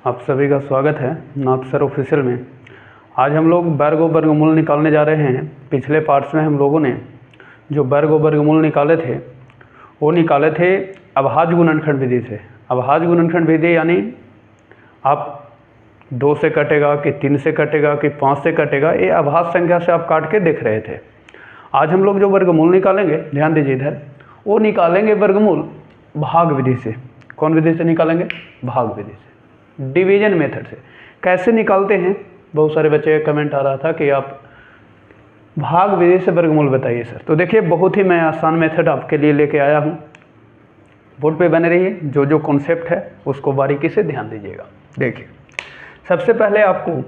आप सभी का स्वागत है नाथ सर ऑफिशियल में। आज हम लोग वर्ग और वर्गमूल निकालने जा रहे हैं। पिछले पार्ट्स में हम लोगों ने जो वर्ग और वर्गमूल निकाले थे वो निकाले थे अभाज्य गुणनखंड विधि से। अभाज्य गुणनखंड विधि यानी आप 2 से कटेगा कि 3 से कटेगा कि 5 से कटेगा, ये अभाज्य संख्या से आप काट के देख रहे थे। आज हम लोग जो वर्गमूल निकालेंगे, ध्यान दीजिए इधर, वो निकालेंगे वर्गमूल भाग विधि से। कौन विधि से निकालेंगे? भाग विधि से, डिवीजन मेथड से। कैसे निकालते हैं? बहुत सारे बच्चे का कमेंट आ रहा था कि आप भाग विधि से वर्गमूल बताइए सर। तो देखिए, बहुत ही मैं आसान मेथड आपके लिए लेके आया हूँ। बोर्ड पे बने रहिए, जो जो कॉन्सेप्ट है उसको बारीकी से ध्यान दीजिएगा। देखिए, सबसे पहले आपको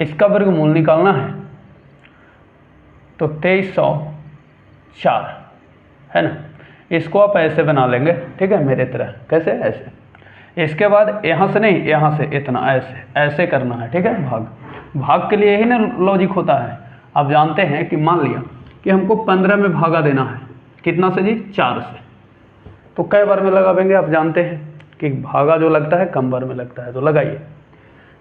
इसका वर्गमूल निकालना है, तो 2304 है ना। इसको आप ऐसे बना लेंगे, ठीक है, मेरे तरह। कैसे? ऐसे। इसके बाद यहाँ से नहीं, यहाँ से इतना, ऐसे ऐसे करना है, ठीक है। भाग के लिए यही ना लॉजिक होता है। आप जानते हैं कि मान लिया कि हमको 15 में भागा देना है। कितना से जी? 4 से। तो कई बार में लगाएंगे? आप जानते हैं कि भागा जो लगता है कम बार में लगता है, तो लगाइए।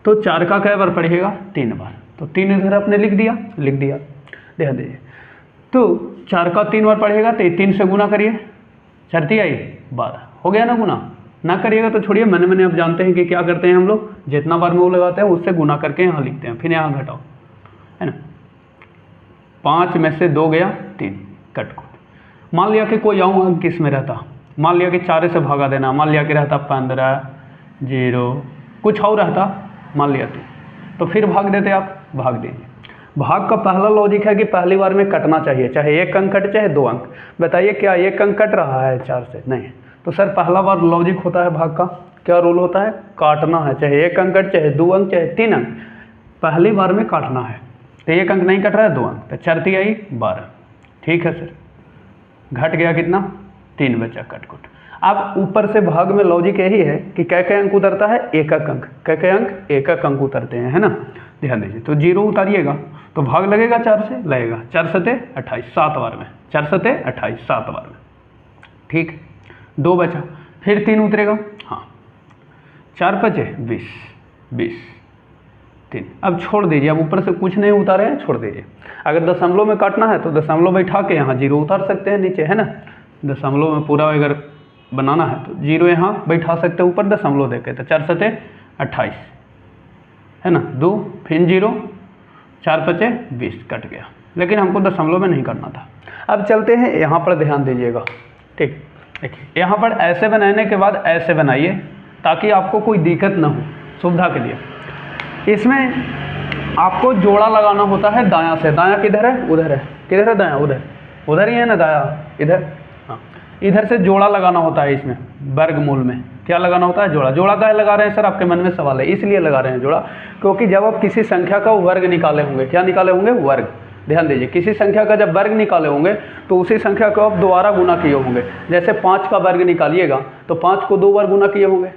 तो 4 का कई बार पढ़िएगा? 3 बार। तो 3 इधर आपने लिख दिया। ध्यान दीजिए, तो 4 का 3 बार पढ़िएगा तो 3 से गुना करिए, 4 3 आई 12, हो गया ना गुना। ना करिएगा तो छोड़िए, मैंने आप जानते हैं कि क्या करते हैं हम लोग, जितना बार में वो लगाते हैं उससे गुना करके यहाँ लिखते हैं, फिर यहाँ घटाओ, है ना। 5 में से 2 गया 3, कट। मान लिया कि कोई और अंक किस में रहता, मान लिया कि 4 से भागा देना, मान लिया कि रहता 15 0 कुछ और रहता, मान लिया तो फिर भाग देते आप, भाग दीजिए। भाग का पहला लॉजिक है कि पहली बार में कटना चाहिए, चाहे 1 अंक कटे चाहे 2 अंक। बताइए क्या 1 अंक कट रहा है 4 से? नहीं। तो सर पहला बार लॉजिक होता है भाग का, क्या रूल होता है? काटना है, चाहे 1 अंक कट, चाहे 2 अंक, चाहे 3 अंक, पहली बार में काटना है। तो 1 अंक नहीं कट रहा है, 2 अंक, तो 4 3 आई 12, ठीक है सर। घट गया कितना? 3 बचा, कट। अब ऊपर से भाग में लॉजिक यही है कि क्या अंक उतरता है? 1 अंक। क्या अंक? 1 अंक उतरते हैं, है ना। ध्यान दीजिए, तो 0 उतारिएगा तो भाग लगेगा 4 से, लगेगा 4 सते 28, 7 बार में, 4 सते 28, 7 बार में, ठीक। 2 बचा, फिर 3 उतरेगा, हाँ, 4 बचे 20 3। अब छोड़ दीजिए, अब ऊपर से कुछ नहीं उतारे हैं, छोड़ दीजिए। अगर दशमलव में काटना है तो दशमलव बैठा के यहाँ 0 उतार सकते हैं नीचे, है ना। दशमलव में पूरा अगर बनाना है तो 0 यहाँ बैठा सकते हैं ऊपर दशमलव देके, तो 4 सते 28, है ना। 2 फिर 0, 4 बचे 20, कट गया। लेकिन हमको दशमलव में नहीं करना था। अब चलते हैं यहाँ पर, ध्यान दीजिएगा, ठीक। देखिए, यहाँ पर ऐसे बनाने के बाद ऐसे बनाइए ताकि आपको कोई दिक्कत ना हो, सुविधा के लिए। इसमें आपको जोड़ा लगाना होता है दायां से। दायां किधर है? उधर है। किधर है दायां? उधर ही है ना दायां, इधर। हाँ, इधर से जोड़ा लगाना होता है इसमें, वर्गमूल में। क्या लगाना होता है? जोड़ा। जोड़ा क्या लगा रहे हैं सर? आपके मन में सवाल है, इसलिए लगा रहे हैं जोड़ा क्योंकि जब आप किसी संख्या का वर्ग निकाले होंगे, क्या निकाले होंगे? वर्ग। ध्यान दीजिए, किसी संख्या का जब वर्ग निकाले होंगे तो उसी संख्या को आप दोबारा गुना किए होंगे। जैसे 5 का वर्ग निकालिएगा तो 5 को 2 बार गुना किए होंगे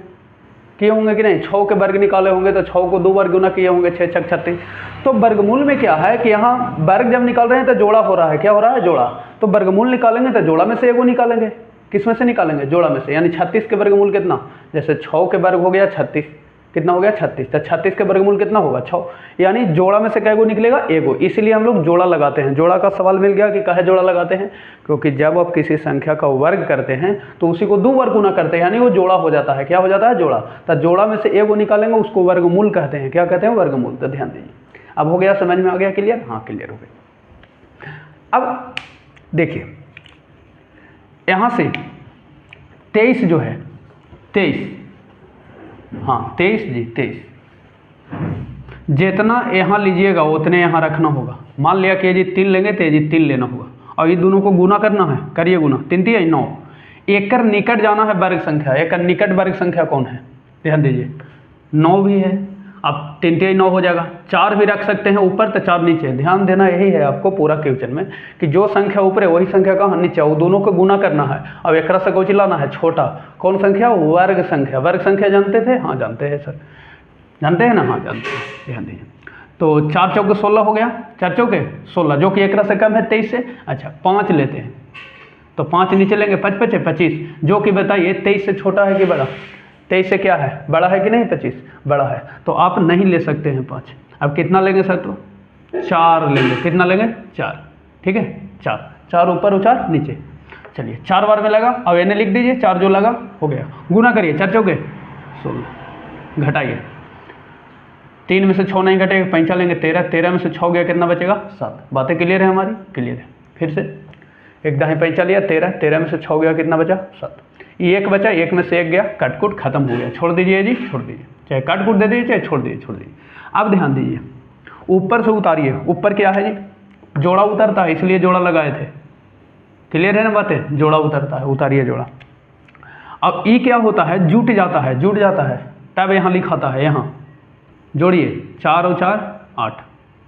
कि नहीं। 6 के वर्ग निकाले होंगे तो 6 को 2 बार गुना किए होंगे, 6 6 36। तो वर्गमूल में क्या है कि यहाँ वर्ग जब निकाल रहे हैं तो जोड़ा हो रहा है। क्या हो रहा है? जोड़ा। तो वर्गमूल निकालेंगे तो जोड़ा में से एगो निकालेंगे। किस में से निकालेंगे? जोड़ा में से। यानी 36 के वर्गमूल कितना? जैसे 6 के वर्ग हो गया 36, कितना हो गया? 36। तो 36 के वर्गमूल कितना होगा? 6। यानी जोड़ा में से कैगो निकलेगा? एगो। इसलिए हम लोग जोड़ा लगाते हैं। जोड़ा का सवाल मिल गया कि काहे जोड़ा लगाते हैं? क्योंकि जब आप किसी संख्या का वर्ग करते हैं तो उसी को 2 बार गुना करते हैं, यानी वो जोड़ा हो जाता है। क्या हो जाता है? जोड़ा। तो जोड़ा में से एगो निकालेंगे, उसको वर्गमूल कहते हैं। क्या कहते हैं? वर्गमूल। तो ध्यान दीजिए, अब हो गया, समझ में आ गया? क्लियर? हाँ, क्लियर हो गया। अब देखिए, यहाँ से 23 जो है, 23, हाँ 23 जी, 23 जितना यहाँ लीजिएगा उतने यहाँ रखना होगा। मान लिया कि ये जी 3 लेंगे तो ये जी 3 लेना होगा, और ये दोनों को गुना करना है। करिए गुना, 3 3 9। एक निकट जाना है वर्ग संख्या। एक निकट वर्ग संख्या कौन है? ध्यान दीजिए, 9 भी है। अब 3 3 9 हो जाएगा। 4 भी रख सकते हैं ऊपर तो 4 नीचे। ध्यान देना यही है आपको पूरा क्वेश्चन में कि जो संख्या ऊपर है वही संख्या कहाँ? नीचे। वो दोनों को गुना करना है। अब एक से कौन लाना है? छोटा। कौन संख्या? वर्ग संख्या। वर्ग संख्या जानते थे? हाँ जानते हैं सर, जानते हैं ना? हाँ जानते हैं। ध्यान दीजिए, तो 4 चौके 16 हो गया, 4 चौके 16, जो कि 1 से कम है 23 से। अच्छा, 5 लेते हैं तो 5 नीचे लेंगे, 5 5 25, जो कि बताइए 23 से छोटा है कि बड़ा? 23 से क्या है, बड़ा है कि नहीं 25, बड़ा है, तो आप नहीं ले सकते हैं 5। अब कितना लेंगे सर, तो 4 लेंगे। कितना लेंगे, 4, ठीक है, 4, 4 ऊपर और 4 नीचे। चलिए 4 बार में लगा, अब एने लिख दीजिए, 4 जो लगा हो गया, गुना करिए, 4 चौके 16, घटाइए, 3 में से 6 नहीं घटेगा, 5 लेंगे 13, 13 में से 6 गया, कितना बचेगा 7। बातें क्लियर है हमारी, क्लियर है। फिर से एक दाएं 5 लिया, 13, 13 में से 6 गया, कितना बचा 7। ये एक बचा, एक में से एक गया, कटकुट खत्म हो गया, छोड़ दीजिए जी, छोड़ दीजिए, चाहे कटकुट दे दीजिए चाहे छोड़ दीजिए, छोड़ दीजिए। अब ध्यान दीजिए, ऊपर से उतारिए, ऊपर क्या है जी, जोड़ा उतरता है, इसलिए जोड़ा लगाए थे, क्लियर है ना बातें, जोड़ा उतरता है, उतारिए जोड़ा। अब ई क्या होता है, जुट जाता है, जुट जाता है, तब यहाँ लिखाता है, यहाँ जोड़िए, 4 और 4 8,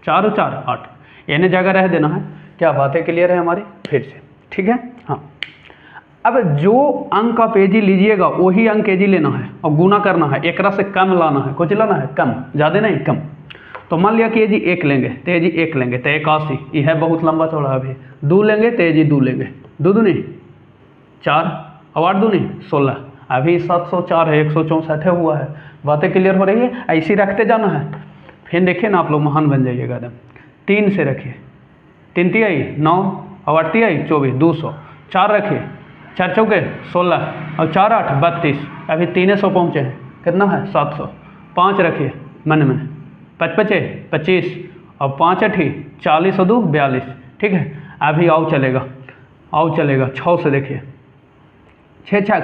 4 और 4 8, यानी जगह रह देना है। क्या बातें क्लियर है हमारी, फिर से ठीक है। हाँ, अब जो अंक आप एजी लीजिएगा वही अंक एजी लेना है और गुना करना है, एक से कम लाना है, कुछ लाना है कम, ज़्यादा नहीं कम। तो मान लिया कि एजी 1 लेंगे तो एजी 1 लेंगे तो 81, यह है बहुत लंबा चौड़ा। अभी 2 लेंगे तो एजी 2 लेंगे, 2 दूनी 4 और 8 दूनी 16, अभी 704 है, 164 हुआ है। बातें क्लियर हो रही है, ऐसी रखते जाना है। फिर देखिए ना, आप लोग महान बन जाइएगा एकदम। 3 से रखिए, 3 तिहाई 9 और 8 तिहाई 24, 200, 4 रखिए, 4 चौके 16 और 4 8 32, अभी 300 पहुँचे हैं, कितना है 700। 5 रखिए मन में, 5 5 25 और 5 8 40 और 2 42, ठीक है। अभी आओ चलेगा, आओ चलेगा, 6 से देखिए, 6 छक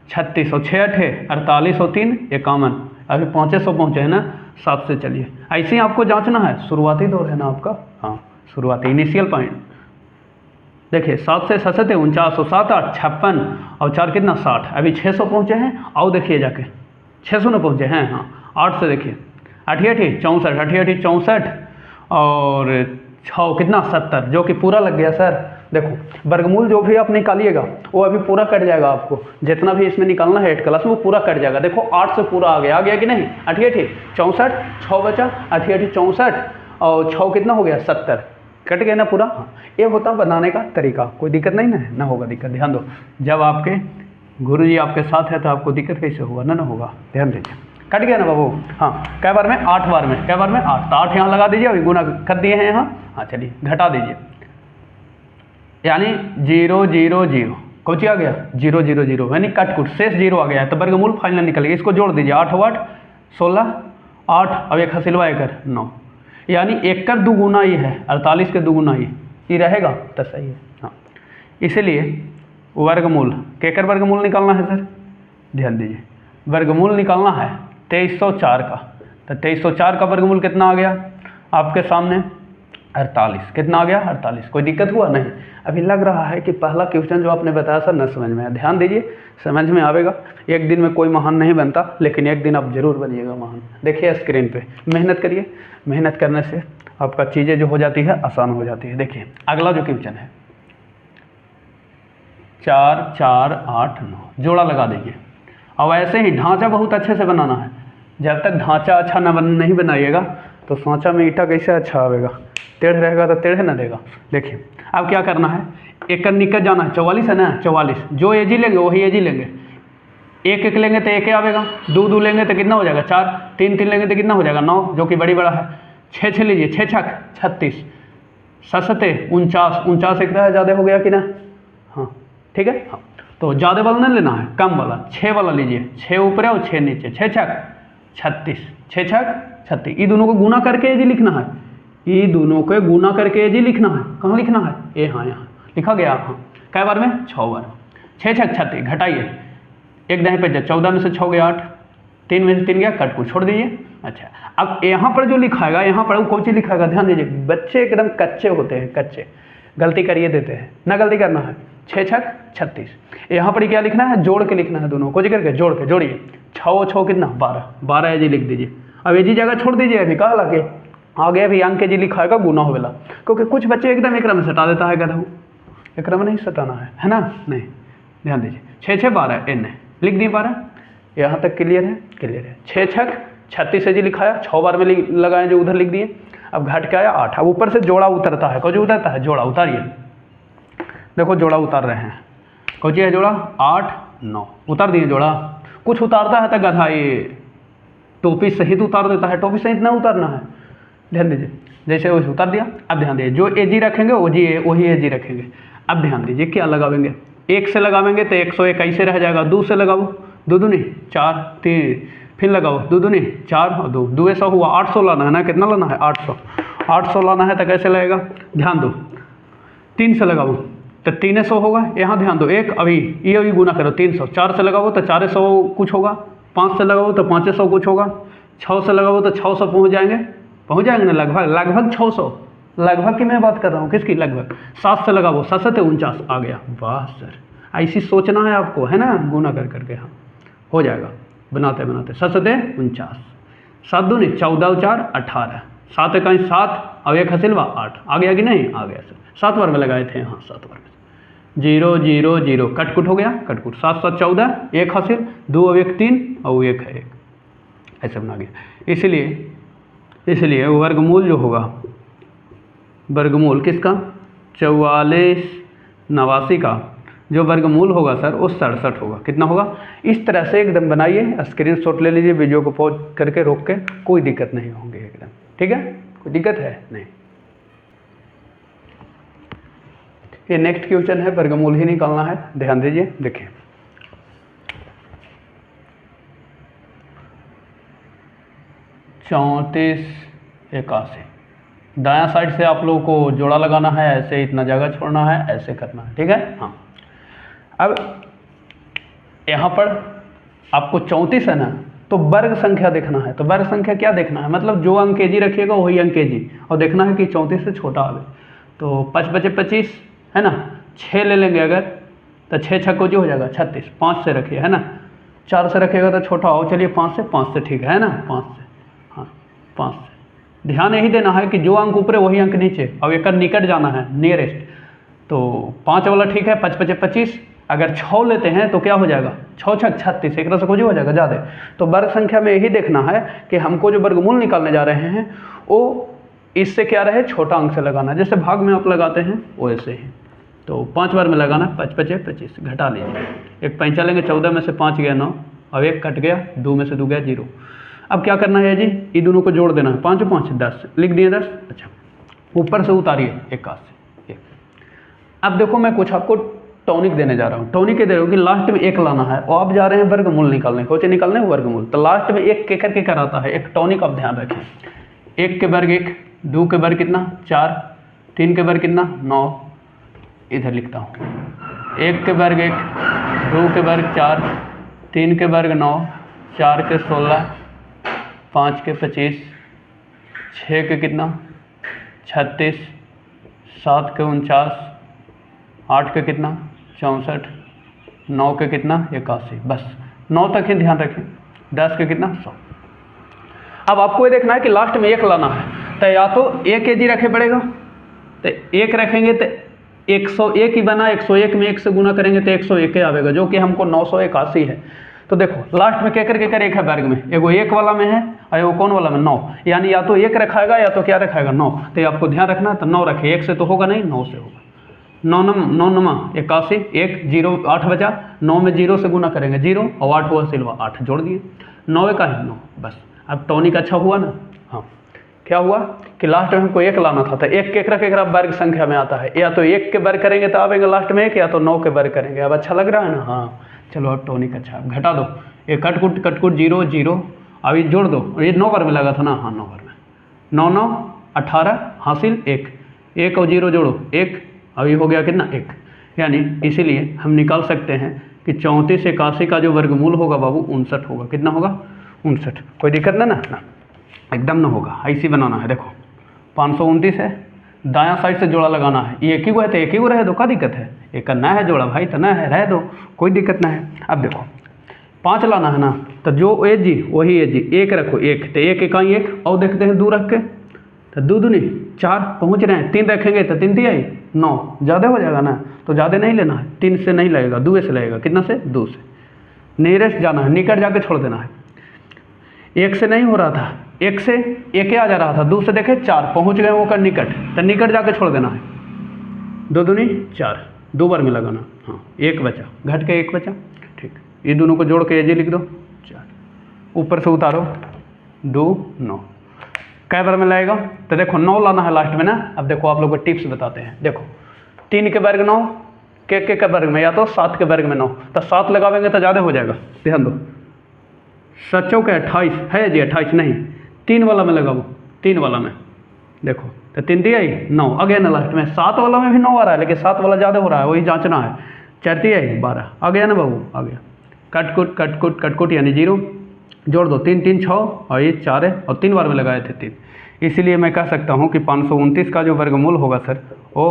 36 और 6 8 48 और 3 51, अभी 500 पहुँचे हैं ना। 7 से चलिए, ऐसे ही आपको जांचना है, शुरुआती दौर है ना आपका, हाँ शुरुआती इनिशियल पॉइंट। देखिए 7 से 7 49 और 7 8 56 और 4 कितना 60, अभी 600 पहुँचे हैं। आओ देखिए जाके 600 न पहुँचे हैं, हाँ 8 से देखिए, 8 8 64, 8 8 64 और 6 कितना 70, जो कि पूरा लग गया सर। देखो वर्गमूल जो भी आप निकालिएगा वो अभी पूरा कट जाएगा, आपको जितना भी इसमें निकालना है 8 क्लास में वो पूरा कट जाएगा। देखो 8 से पूरा आ गया कि नहीं, 8 8 64, 6 बचा, 8 8 64 और 6 कितना हो गया 70, कट गया ना पूरा। हाँ, ये होता बनाने का तरीका, कोई दिक्कत नहीं ना होगा दिक्कत। ध्यान दो, जब आपके गुरु जी आपके साथ है तो आपको दिक्कत कैसे होगा, ना होगा, ध्यान दीजिए। कट गया ना बाबू, हाँ कै बार में 8 बार में, कै बार में 8, तो 8 यहाँ लगा दीजिए, अभी गुना कर दिए हैं यहाँ। हाँ चलिए घटा दीजिए, यानी 0 0 0 कौची आ गया 0 0 0, यानी कट कुट शेष 0 आ गया है, तो वर्गमूल फाइनल निकल गया। इसको जोड़ दीजिए, 8 8 16 8, अब एक हसिलवा 1 9, यानी 1 कर 2 गुना ये है, 48 के 2 गुना ये रहेगा तो सही है। हाँ, इसलिए वर्गमूल केकर वर्गमूल निकालना है सर, ध्यान दीजिए, वर्गमूल निकालना है 2304 का। तो 2304 का वर्गमूल कितना आ गया आपके सामने 48, कितना आ गया 48। कोई दिक्कत हुआ नहीं। अभी लग रहा है कि पहला क्वेश्चन जो आपने बताया सर न समझ में आया, ध्यान दीजिए समझ में आवेगा। एक दिन में कोई महान नहीं बनता, लेकिन एक दिन आप जरूर बनिएगा महान। देखिए स्क्रीन पे मेहनत करिए, मेहनत करने से आपका चीज़ें जो हो जाती है आसान हो जाती है। देखिए अगला जो क्वेश्चन है 4 4 8 9, जोड़ा लगा दीजिए। अब ऐसे ही ढांचा बहुत अच्छे से बनाना है, जब तक ढांचा अच्छा नहीं बनाइएगा तो सांचा में ईटा कैसे अच्छा आवेगा, टेढ़ रहेगा तो टेढ़े ना देगा। देखिए अब क्या करना है, एक निकल जाना है, 44 है ना, 44 जो एजी लेंगे वही एजी लेंगे। 1 1 लेंगे तो 1 आवेगा, 2 2 लेंगे तो कितना हो जाएगा 4, 3 3 लेंगे तो कितना हो जाएगा 9, जो कि बड़ी बड़ा है। 6 6 लीजिए, 6 छक 36, 7 7 49, 49 एक ज़्यादा हो गया कि ना, हाँ ठीक है। हाँ तो ज़्यादा वाला नहीं लेना है, कम वाला 6 वाला लीजिए, 6 ऊपर और 6 नीचे, 6 छक 36, 6 छक 36। ये दोनों को गुना करके एजी लिखना है, ये दोनों को गुना करके एजी लिखना है। कहाँ लिखना है, ये हाँ यहाँ लिखा गया। हाँ कै बार में 6 बार, 6 छक 36, घटाइए, एक दाएं पे 14 में से 6 गया 8, 3 में से 3 गया, कट को छोड़ दीजिए। अच्छा अब यहाँ पर जो लिखाएगा, यहाँ पर वो कौन सी लिखाएगा, ध्यान दीजिए। बच्चे एकदम कच्चे होते हैं, कच्चे गलती करिए देते हैं ना, गलती करना है। 6 छक 36, यहाँ पर क्या लिखना है, जोड़ के लिखना है, दोनों को करके जोड़ के जोड़िए। 6 6 कितना 12, 12 एजी लिख दीजिए। अब एजी जगह छोड़ दीजिए, अभी कहाँ लगे आगे भी अंक जी लिखाएगा गुना हो वाला, क्योंकि कुछ बच्चे एकदम एक में सटा देता है, कहता हूँ एक में नहीं सटाना है ना, नहीं ध्यान दीजिए। 6 6 12 एन लिख दिए 12, यहाँ तक क्लियर है, क्लियर है। 6 छक 36 एजी लिखाया, 6 बार में लगाए जो उधर लिख दिए। अब घट के आया 8, अब ऊपर से जोड़ा उतरता है, कौन उतरता है, जोड़ा उतारिए। देखो जोड़ा उतार रहे हैं, कौन है जोड़ा 8 9, उतार दिए जोड़ा। कुछ उतारता है तो गधा ये टोपी सहित उतार देता है, टोपी सहित ना उतारना है, ध्यान दीजिए। जैसे वैसे उतार दिया। अब ध्यान दीजिए, जो एजी रखेंगे वही एजी रखेंगे। अब ध्यान दीजिए क्या लगावेंगे, 1 से लगावेंगे तो 101 ऐसे रह जाएगा। 2 से लगाओ, 2 दूनी 4, 3 फिर लगाओ 2 दूनी 4 और 2 2 100 हुआ। 800 लाना है ना, कितना लाना है 800 लाना है तो कैसे लगेगा, ध्यान दो 3 से लगाओ तो 300 होगा। यहाँ ध्यान दो, एक अभी ये अभी गुना करो 300, 4 से लगाओ तो 400 कुछ होगा, 5 से लगाओ तो 500 कुछ होगा, 6 से लगाओ तो 600 पहुँच जाएंगे ना, लगभग 600, लगभग की मैं बात कर रहा हूँ, किसकी लगभग। 7 से लगाओ 7 से 49 आ गया। वाह सर, ऐसी सोचना है आपको, है ना, गुना कर करके हाँ हो जाएगा बनाते बनाते। 7 से 49, 7 दूनी 14 और 4 18, 7 इकाई 7 और 1 हसिलवा 8 आ गया कि नहीं, आ गया सर। 7 बार में लगाए थे, हाँ 7 बार में। 0 0 0 कटकुट हो गया, कटकुट 7 7 14 1 हासिल, 2 और 1 3 और 1 है 1, ऐसे बना गया। इसलिए वर्गमूल जो होगा, वर्गमूल किसका, 44 89 का जो वर्गमूल होगा सर वो 67 होगा। कितना होगा, इस तरह से एकदम बनाइए, स्क्रीनशॉट ले लीजिए, वीडियो को पॉज करके रोक के, कोई दिक्कत नहीं होगी एकदम, ठीक है, कोई दिक्कत है नहीं। ये नेक्स्ट क्वेश्चन है, वर्गमूल ही निकालना है, ध्यान दीजिए। देखिए 34 81, दायां साइड से आप लोगों को जोड़ा लगाना है, ऐसे इतना जगह छोड़ना है, ऐसे करना है, ठीक है। हाँ अब यहाँ पर आपको 34 है ना, तो वर्ग संख्या देखना है। तो वर्ग संख्या क्या देखना है, मतलब जो अंक केजी रखिएगा वही अंक केजी, और देखना है कि 34 से छोटा आवे। तो 5 बचे 25 है ना, 6 ले लेंगे अगर, तो 6 छक्को जो हो जाएगा 36। 5 से रखिए, है ना, 4 से रखिएगा तो छोटा हो, चलिए 5 से ठीक है ना, 5 से, हाँ 5 से। ध्यान यही देना है कि जो अंक ऊपर वही अंक नीचे, अब एक निकट जाना है, नियरेस्ट। तो 5 वाला ठीक है, 5 बचे 25, अगर 6 लेते हैं तो क्या हो जाएगा, 6 छक 36, एक से कुछ हो जाएगा ज़्यादा। तो वर्ग संख्या में यही देखना है कि हमको जो वर्गमूल निकालने जा रहे हैं वो इससे क्या रहे, छोटा अंक से लगाना, जैसे भाग में आप लगाते हैं वो ऐसे ही। तो 5 बार में लगाना, 5 बचे 25, घटा लीजिए, एक पैंचा लेंगे, 14 में से 5 गया 9, अब 1 कट गया, 2 में से 2 गया 0। अब क्या करना है जी, ये दोनों को जोड़ देना है, 5 5 10, लिख दिए 10। अच्छा ऊपर से उतारिए 81। अब देखो मैं कुछ आपको टॉनिक देने जा रहा हूँ, टॉनिक के दे रहा हूँ कि लास्ट में 1 लाना है, और आप जा रहे हैं वर्गमूल निकालने, कोचे निकालने वर्गमूल, तो लास्ट में 1 के करके कराता है, एक टॉनिक आप ध्यान रखें। 1 के वर्ग 1, 2 के वर्ग कितना 4, 3 के वर्ग कितना 9, इधर लिखता हूँ, 1 के वर्ग 1, 2 के वर्ग 4, 3 के वर्ग 9, 4 के 16, 5 के 25, 6 के कितना 36, 7 के 49, 8 के कितना 64, 9 के कितना 81, बस 9 तक ही ध्यान रखें। 10 के कितना 100। अब आपको ये देखना है कि लास्ट में 1 लाना है, तो या तो 1 केजी रखे पड़ेगा, तो 1 रखेंगे तो 101 ही बना, 101 में 1 से गुना करेंगे तो 101 आवेगा, जो कि हमको 981 है। तो देखो लास्ट में केकर केकर 1 है वर्ग में, एगो 1 वाला में है और एगो कौन वाला में 9, यानी या तो 1 रखाएगा या तो क्या रखाएगा 9। तो ये आपको ध्यान रखना है, तो 9 रखे, 1 से तो होगा नहीं, 9 से होगा। 9 9 81, 1 0 8 बचा, 9 में 0 से गुना करेंगे 0, और 8 हुआ सिल्वा 8 जोड़ दिए, 9 का है 9, बस। अब टॉनिक अच्छा हुआ ना, हाँ क्या हुआ कि लास्ट में हमको 1 लाना था, तो 1 केकरा वर्ग संख्या में आता है, या तो 1 के वर्ग करेंगे तो आवेंगे लास्ट में 1, या तो 9 के वर्ग करेंगे। अब अच्छा लग रहा है ना, हाँ चलो अब टॉनिक अच्छा, घटा दो, ये कटकुट 0 0, अब ये जोड़ दो, ये 9 बार में लगा था ना, हाँ 9 बार में, 9 9 18 हासिल 1, 1 और 0 जोड़ो 1, अभी हो गया कितना 1। यानी इसीलिए हम निकाल सकते हैं कि 34 81 का जो वर्गमूल होगा बाबू 59 होगा। कितना होगा 59, कोई दिक्कत ना एकदम ना होगा, ऐसी बनाना है। देखो 529 है, दायां साइड से जोड़ा लगाना है, ये एक ही को है तो एक ही को रहे दो, क्या दिक्कत है, एक करना है जोड़ा भाई, तो ना है रह दो, कोई दिक्कत ना है। अब देखो 5 लाना है ना, तो जो ए जी वही ए जी, 1 रखो 1, तो 1 इकाई 1, और देखते हैं 2 रख के, तो 2 दूनी 4 पहुँच रहे हैं, 3 रखेंगे तो 3 3 9, ज़्यादा हो जाएगा ना, तो ज़्यादा नहीं लेना है, 3 से नहीं लगेगा, 2 से लगेगा, कितना से 2 से, नियरेस्ट जाना है, निकट जाके छोड़ देना है। 1 से नहीं हो रहा था, 1 से 1 आ जा रहा था, 2 से देखे 4 पहुँच गए वो कर निकट, तो निकट जाके छोड़ देना है, 2 दूनी 4, 2 बार में लगाना, हाँ 1 बचा, घट के 1 बचा, ठीक ये दोनों को जोड़ के एजी लिख दो 4, ऊपर से उतारो 2 9, कै बार में लाएगा? तो देखो 9 लाना है लास्ट में ना। अब देखो आप लोग को टिप्स बताते हैं। देखो 3 के वर्ग 9, के वर्ग में, या तो 7 के वर्ग में 9, तो 7 लगावेंगे तो ज़्यादा हो जाएगा। ध्यान दो, 7 चौके 28 है जी, 28 नहीं, 3 वाला में लगाओ, 3 वाला में देखो तो 3 दिया ही 9, आगे ना लास्ट में 7 वाला में भी 9 आ रहा है, लेकिन 7 वाला ज़्यादा हो रहा है, वही जांचना है। 4 दिया ही 12, आ गया ना बाबू, आ गया। कटकुट यानी 0, जोड़ दो 3 3 6 और ये 4 है, और 3 बार में लगाए थे 3, इसीलिए मैं कह सकता हूँ कि 529 का जो वर्गमूल होगा सर वो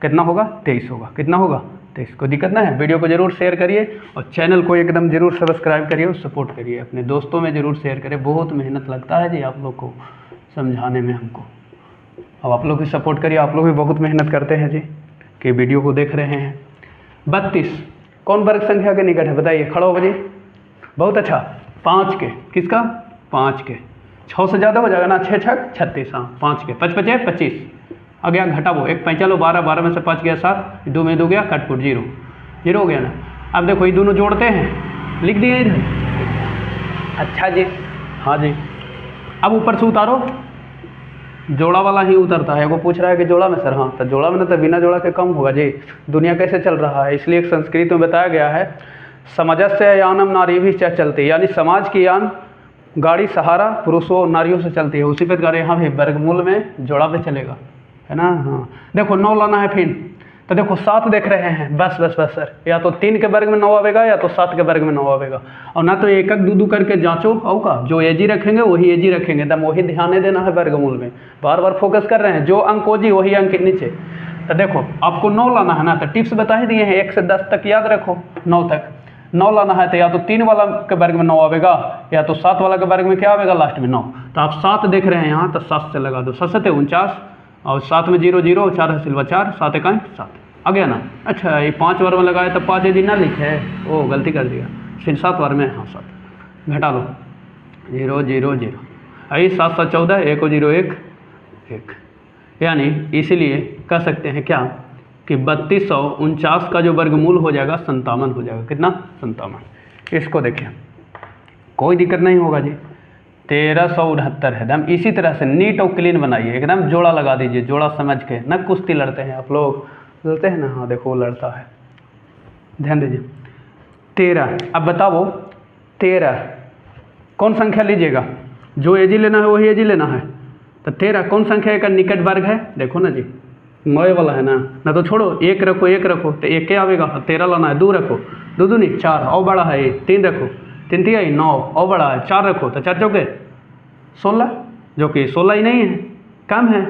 कितना होगा? 23 होगा। कितना होगा? 23। कोई दिक्कत ना है? वीडियो को जरूर शेयर करिए और चैनल को एकदम जरूर सब्सक्राइब करिए और सपोर्ट करिए, अपने दोस्तों में जरूर शेयर करिए। बहुत मेहनत लगता है जी आप लोग को समझाने में हमको, अब आप लोग भी सपोर्ट करिए, आप लोग भी बहुत मेहनत करते हैं जी कि वीडियो को देख रहे हैं। 32 कौन वर्ग संख्या के निकट है बताइए? खड़ा हो जी। बहुत अच्छा, 5 के, किसका? 5 के। 6 से ज़्यादा हो जाएगा ना, 6 6 36, हाँ 5 के, 5 5 25, आ गया घटाओ, 1 5 चलो 12, 12 में से 5 गया 7, 2 में 2 गया, कटकुट 0 0 हो गया ना। अब देखो ये दोनों जोड़ते हैं, लिख दिए इधर। अच्छा जी, हाँ जी। अब ऊपर से उतारो, जोड़ा वाला ही उतरता है। वो पूछ रहा है कि जोड़ा में सर, हाँ तो जोड़ा में ना, तो बिना जोड़ा के कम होगा जी। दुनिया कैसे चल रहा है, इसलिए एक संस्कृत में बताया गया है, समाजस्य यानम नारी भी चलती, यानी समाज की यान गाड़ी सहारा पुरुषों और नारियों से चलती है, उसी पे गाड़ी। यहाँ भी वर्गमूल में जोड़ा पे चलेगा, है ना। हाँ देखो 9 लाना है फिर, तो देखो 7 देख रहे हैं, बस बस बस सर, या तो 3 के वर्ग में 9 आवेगा या तो 7 के वर्ग में 9 आवेगा, और ना तो एक एक दो करके जांचो, और का जो एजी रखेंगे वही एजी रखेंगे, एकदम वही ध्यान देना है वर्गमूल में। बार बार फोकस कर रहे हैं, जो अंक ओजी वही अंक नीचे। तो देखो आपको 9 लाना है ना, तो टिप्स बता ही दिए हैं, 1 से 10 तक याद रखो, 9 तक 9 लाना है, तो या तो 3 वाला के वर्ग में 9 आवेगा या तो 7 वाला के वर्ग में क्या आवेगा लास्ट में 9। तो आप 7 देख रहे हैं यहाँ, तो 7 से लगा दो, 7 7 49, और 7 में 0 0, 4 हसीलवा 4, 7 1 7, आ गया ना। अच्छा ये 5 बार में लगाए तो 5 यदि ना लिखे, ओ गलती कर दिया, फिर 7 बार में, हाँ 7 घटा लो, 0 0 0, आई 7 7 14, 1 0 1 1, यानी इसीलिए कह सकते हैं क्या कि 3249 का जो वर्गमूल हो जाएगा 57 हो जाएगा। कितना? 57। इसको देखिए, कोई दिक्कत नहीं होगा जी, 1369 है। एकदम इसी तरह से नीट और क्लीन बनाइए, एकदम जोड़ा लगा दीजिए, जोड़ा समझ के। न कुश्ती लड़ते हैं आप लोग, लड़ते हैं ना, हाँ देखो लड़ता है, ध्यान दीजिए। 13, अब बताओ 13 कौन संख्या लीजिएगा? जो एजी लेना है वही एजी लेना है। तो 13 कौन संख्या का निकट वर्ग है? देखो ना जी, 9 वाला है ना तो छोड़ो, 1 रखो 1 रखो, तो 1 क्या आवेगा? 13 लाना है, 2 रखो, 2 दूनी 4, और बड़ा है ये, 3 रखो, 3 3 आई 9, और बड़ा है 4 रखो, तो 4 चौके 16, जो कि 16 ही नहीं है, कम है,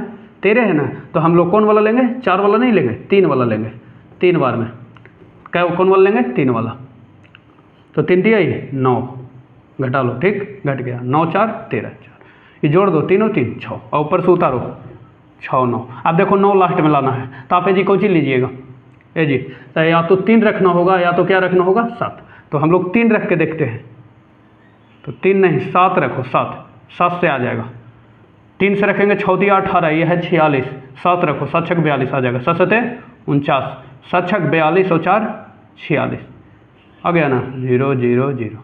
13 है ना। तो हम लोग कौन वाला लेंगे? 4 वाला नहीं लेंगे, 3 वाला लेंगे, 3 बार में क्या कौन वाला लेंगे? 3 वाला। तो 3 3 आई 9, घटा लो, ठीक, घट गया, 9 4 13, 4 ये जोड़ दो, 3 और 3 6, और ऊपर से उतारो 6 9। अब देखो 9 लास्ट में लाना है, तो आप ए जी कौन सी लीजिएगा? ए जी, तो या तो 3 रखना होगा या तो क्या रखना होगा? 7। तो हम लोग 3 रख के देखते हैं, तो 3 नहीं 7 रखो, 7 से आ जाएगा। 3 से रखेंगे 6 दिया 18, ये है 46, 7 रखो, 7 6 42 आ जाएगा, 7 7 49, 7 6 42 और 4 46, आ गया ना, 0 0 0,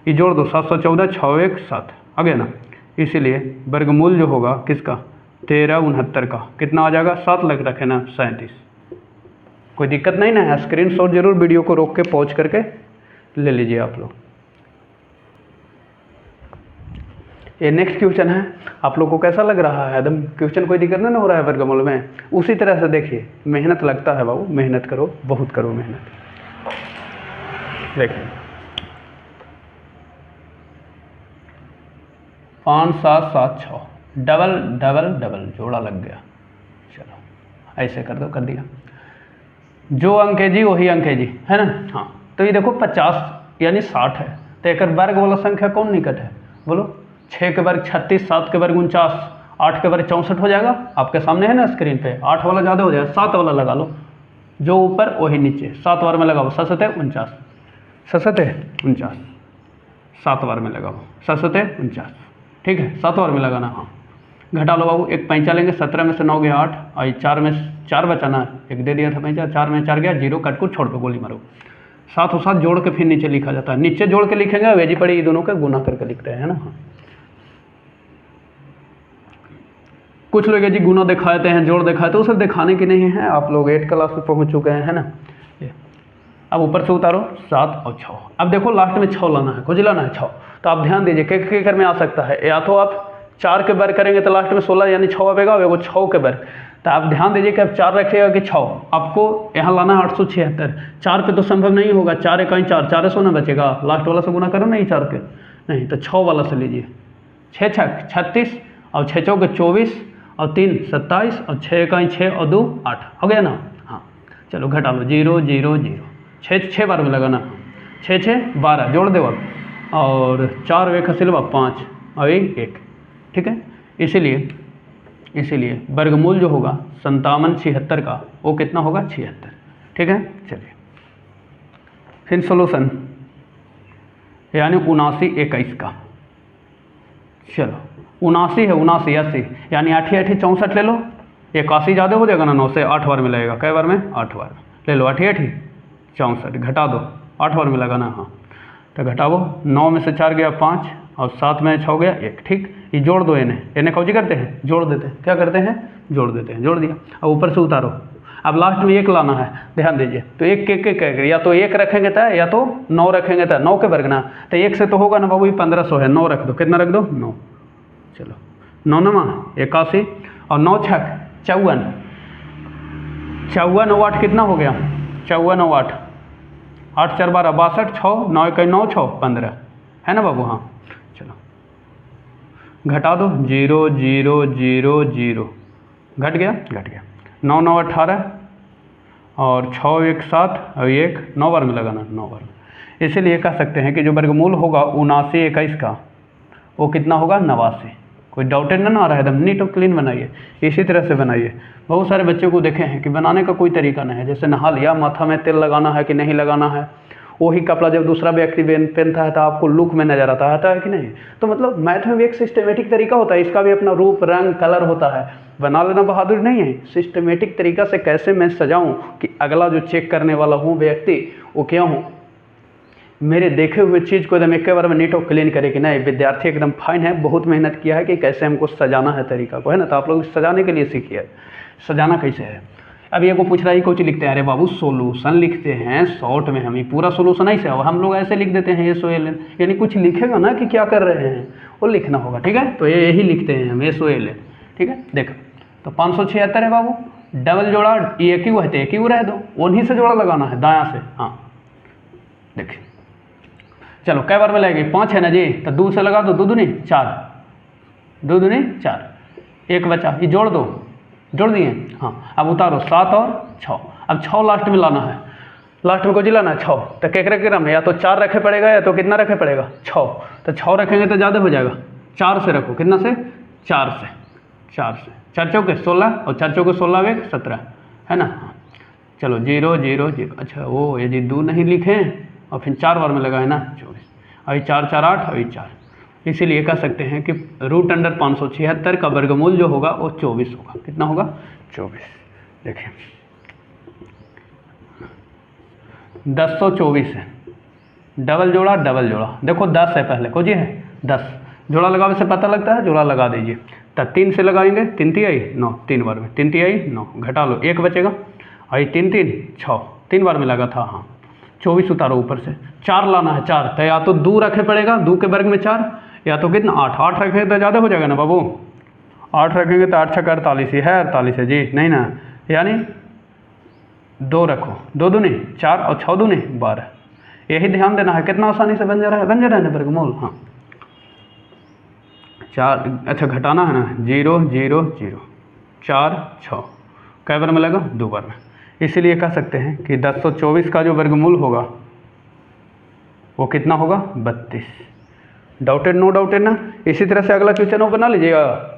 ये जोड़ दो, 714 6 1 7, आ गया ना। इसीलिए वर्गमूल जो होगा किसका? 1369 का कितना आ जाएगा? 7 लग रखे ना, 37। कोई दिक्कत नहीं ना है? स्क्रीनशॉट जरूर वीडियो को रोक के पॉज करके ले लीजिए आप लोग। ये नेक्स्ट क्वेश्चन है, आप लोग को कैसा लग रहा है? एकदम क्वेश्चन कोई दिक्कत नहीं हो रहा है वर्गमूल में? उसी तरह से देखिए, मेहनत लगता है बाबू, मेहनत करो, बहुत करो मेहनत। देखिए 5 7 7 6, डबल डबल डबल जोड़ा लग गया। चलो ऐसे कर दो, कर दिया। जो अंक है जी वही अंक है जी, है ना। हाँ तो ये देखो 50 यानी 60 है, तो एक वर्ग वाला संख्या कौन निकट है? बोलो। 6 के वर्ग 36, 7 के वर्ग 49, 8 के वर्ग 64 हो जाएगा। आपके सामने है ना स्क्रीन पे, 8 वाला ज़्यादा हो जाएगा, 7 वाला लगा लो, जो ऊपर वही नीचे, 7 बार में लगाओ, 7 7 49, 7 7 49, 7 बार में लगाओ, 7 7 49, ठीक है, 7 बार में लगाना। हाँ घटा लो बाबू, एक पैंचा लेंगे, 17 में से 9 गया 8, और 4 में 4 बचाना, एक दे दिया था पैंचा, 4 में 4 गया 0, कट को छोड़ दो, गोली मारो, साथ और साथ जोड़ के फिर नीचे लिखा जाता है। नीचे जोड़ के लिखेंगे, वेजी पड़ी ये दोनों का गुना करके लिख रहे हैं ना। कुछ लोग जी गुना दिखाते हैं, जोड़ दिखाते, तो सब दिखाने की नहीं है। आप लोग 8 क्लास में पहुंच चुके हैं, है ना। अब ऊपर से उतारो 7 और 6। अब देखो लास्ट में 6 लाना है, कुछ लाना है 6। तो आप ध्यान दीजिए के कर में आ सकता है, या तो आप 4 के वर्ग करेंगे तो लास्ट में 16 यानी 6 आएगा, और वो 6 के वर्ग। तो आप ध्यान दीजिए कि आप 4 रखिएगा कि 6, आपको यहाँ लाना है 876। 4 पे तो संभव नहीं होगा, 4 इकाई 4, 4 सौ ना बचेगा, लास्ट वाला से गुना करो नहीं 4 के, नहीं तो 6 वाला से लीजिए। 6 छक 36 और 6 चौके 24 और 3 27 और 6 इकाई 6 और 2 8, हो गया ना। हाँ चलो घटा लो, 0 0 0, 6 बार में लगाना, 6 6 12 जोड़ दो अब, और 4 वे खसिलवा 5 और 1, ठीक है। इसीलिए वर्गमूल जो होगा 5776 का, वो कितना होगा 76, ठीक है। चलिए फिर सोल्यूशन, यानी 79 21 का। चलो 79 है, 79 80, यानी 8 8 64 ले लो। 81 ज़्यादा हो जाएगा ना, 9 से 8 बार में लगेगा, कै बार में 8 बार ले लो। 8 8 64 घटा दो, 8 बार में लगाना। हाँ तो घटाओ, 9 में से 4 गया 5 और 7 में 6 गया 1, ठीक। ये जोड़ दो, इन्हें कौजी करते हैं, जोड़ देते हैं। क्या करते हैं, जोड़ देते हैं। जोड़ दिया, अब ऊपर से उतारो। अब लास्ट में 1 लाना है, ध्यान दीजिए। तो 1 के या तो 1 रखेंगे था, या तो 9 रखेंगे था, 9 के वर्ग ना। तो 1 से तो होगा ना बाबू, 1500 है, 9 रख दो। कितना रख दो, 9। चलो 9 9 81 और 9 6 54, 54 और 8 कितना हो गया, 54 और 8 8 4 12 62, 6 9 1 9 6 15, है ना बाबू। हाँ चलो घटा दो, 0 0 0 0 घट गया 9 9 18 और 6 1 7 और 1 9 बार में लगाना, 9 बार में। इसीलिए कह सकते हैं कि जो वर्गमूल होगा 79 21 का, वो कितना होगा 89। कोई डाउटेड ना आ रहा है, एकदम नीट और क्लीन बनाइए, इसी तरह से बनाइए। बहुत सारे बच्चों को देखे हैं कि बनाने का कोई तरीका नहीं है, जैसे नहा लिया, माथा में तेल लगाना है कि नहीं लगाना है, वही कपड़ा जब दूसरा व्यक्ति पहनता है तो आपको लुक में नजर आता है कि नहीं। तो मतलब मैथ में भी एक सिस्टमेटिक तरीका होता है, इसका भी अपना रूप रंग कलर होता है। बना लेना बहादुर नहीं है, सिस्टमेटिक तरीका से कैसे मैं सजाऊं कि अगला जो चेक करने वाला हूँ व्यक्ति, वो क्या हूँ, मेरे देखे हुए चीज़ को एकदम एक बार में नीट और क्लीन करे कि नहीं विद्यार्थी एकदम फाइन है, बहुत मेहनत किया है कि कैसे हमको सजाना है तरीका को, है ना। तो आप लोग सजाने के लिए सीखिए, सजाना कैसे है। अब ये को पूछ रहा है कुछ लिखते हैं, अरे बाबू सोल्यूशन लिखते हैं शॉर्ट में, हम ही पूरा सोल्यूशन ऐसे हो, हम लोग ऐसे लिख देते हैं SOLN, यानी कुछ लिखेगा ना कि क्या कर रहे हैं वो लिखना होगा, ठीक है। तो ये यही लिखते हैं हम SOLN, ठीक है। देखो तो 576 है बाबू, डबल जोड़ा एक ही वो है तो एक ही वो रह दो, उन्हीं से जोड़ा लगाना है दायां से। हाँ देखिए चलो कै बार में लगेगी, 5 है ना जी, तो 2 से लगा दो, 2 दूनी 4, 2 दूनी 4, 1 बचा, ये जोड़ दो, जोड़ दिए। हाँ अब उतारो 7 और 6, अब 6 लास्ट में लाना है, लास्ट में को जी लाना है 6, तो केकरे के क्रम में या तो 4 रखे पड़ेगा या तो कितना रखे पड़ेगा 6, तो 6 रखेंगे तो ज़्यादा हो जाएगा, 4 से रखो, कितना से 4 से, 4 चौके 16 और 4 चौके 16 1 17, है ना। चलो 0 0 0, अच्छा वो ये जी 2 नहीं लिखे और फिर 4 बार में लगाए ना 24, अभी 4 4 8 अभी 4, इसीलिए कह सकते हैं कि √576 का वर्गमूल जो होगा वो 24 होगा। कितना होगा 24। देखिए 1024 है, डबल जोड़ा देखो 10 है पहले को जी है 10, जोड़ा लगाने से पता लगता है, जोड़ा लगा दीजिए। तब 3 से लगाएंगे, 3 3 आई 9, 3 बार में 3 3 आई 9, घटा लो 1 बचेगा, आई 3 3 6, 3 बार में लगा था। हाँ 24 उतारो ऊपर से, 4 लाना है 4, तो या तो 2 रखे पड़ेगा, 2 के वर्ग में 4, या तो कितना 8 रखेंगे तो ज़्यादा हो जाएगा ना बाबू, 8 रखेंगे तो 8 छक्का 48 ही है, 48 है जी, नहीं ना, यानी 2 रखो, 2 दूनी 4 और 6 दूनी 12, यही ध्यान देना है। कितना आसानी से बन जा रहा है ना वर्गमूल। हाँ 4, अच्छा घटाना है ना, 0 0 0 4 6, कै बार में लगा 2 बार में, इसीलिए कह सकते हैं कि 1024 का जो वर्गमूल होगा वो कितना होगा 32। डाउटेड नो डाउटेड ना। इसी तरह से अगला क्वेश्चन वो बना लीजिएगा।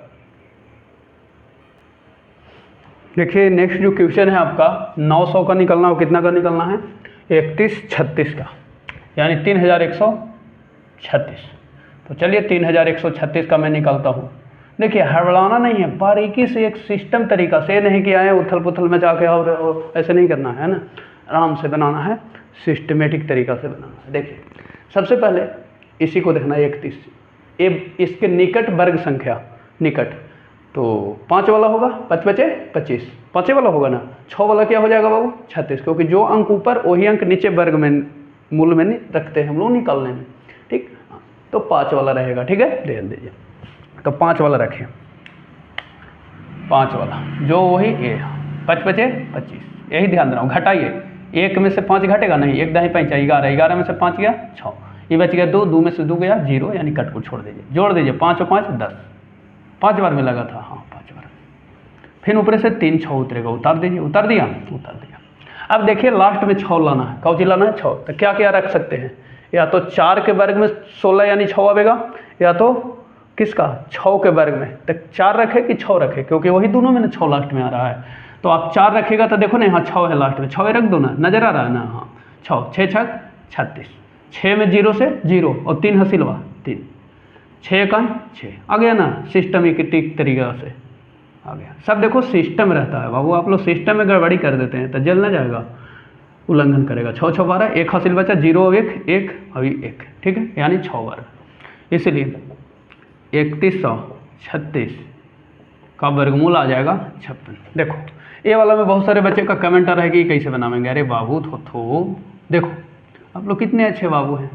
देखिए नेक्स्ट जो क्वेश्चन है आपका 900 का निकलना, वो कितना का निकलना है 3136 का, यानी 3136। तो चलिए 3136 का मैं निकालता हूँ। देखिए हड़बड़ाना नहीं है, बारीकी से एक सिस्टम तरीका से, नहीं कि आए उथल पुथल में जाके और ऐसे नहीं करना है ना, आराम से बनाना है। सिस्टमेटिक तरीका से बनाना है। देखिए सबसे पहले इसी को देखना 31, ये इसके निकट वर्ग संख्या, निकट तो 5 वाला होगा, 5 बचे 25, 5 वाला होगा ना। 6 वाला क्या हो जाएगा बाबू 36, क्योंकि जो अंक ऊपर वही अंक नीचे वर्ग में मूल में नहीं रखते हैं हम लोग निकालने में, ठीक। तो 5 वाला रहेगा, ठीक है, ध्यान दीजिए। तो 5 वाला रखिए, 5 वाला जो वही ए, 5 बचे 25, यही ध्यान देना। घटाइए, 1 में से 5 घटेगा नहीं, 1 दाई 5 11, 11 में से 5 गया 6, ये बच गया 2, 2 में से 2 गया 0, यानी कट को छोड़ दीजिए, जोड़ दीजिए 5 और 5 10, 5 बार में लगा था, हाँ 5 बार। फिर ऊपर से 3 6 उतरेगा, उतार दीजिए, उतार दिया, उतार दिया। अब देखिए लास्ट में 6 लाना है, कौन सी लाना है 6, तो क्या क्या रख सकते हैं, या तो 4 के वर्ग में 16 यानी 6 आवेगा, या तो किसका 6 के वर्ग में, तो 4 रखे कि 6 रखे, क्योंकि वही दोनों में ना 6 लास्ट में आ रहा है। तो आप 4 रखिएगा तो देखो ना यहाँ 6 है लास्ट में, 6 रख दो ना, नजर आ रहा है ना, हाँ 6, 6 छक 36, 6 में 0 से 0 और 3 हसीलवा 3, 6 का 6 आ गया ना, सिस्टमेटिक तरीका से आ गया। सब देखो सिस्टम रहता है बाबू, आप लोग सिस्टम में गड़बड़ी कर देते हैं तो जल ना जाएगा, उल्लंघन करेगा। 6 6 12, 1 हासिल बचा, 0 1 1 अभी 1, ठीक है, यानी 6 वर्ग। इसलिए 3136 का वर्गमूल आ जाएगा 56। देखो ये वाला में बहुत सारे बच्चे का कमेंट आ रहा है कि कैसे बनावेंगे। अरे बाबू थो देखो आप लोग कितने अच्छे बाबू हैं।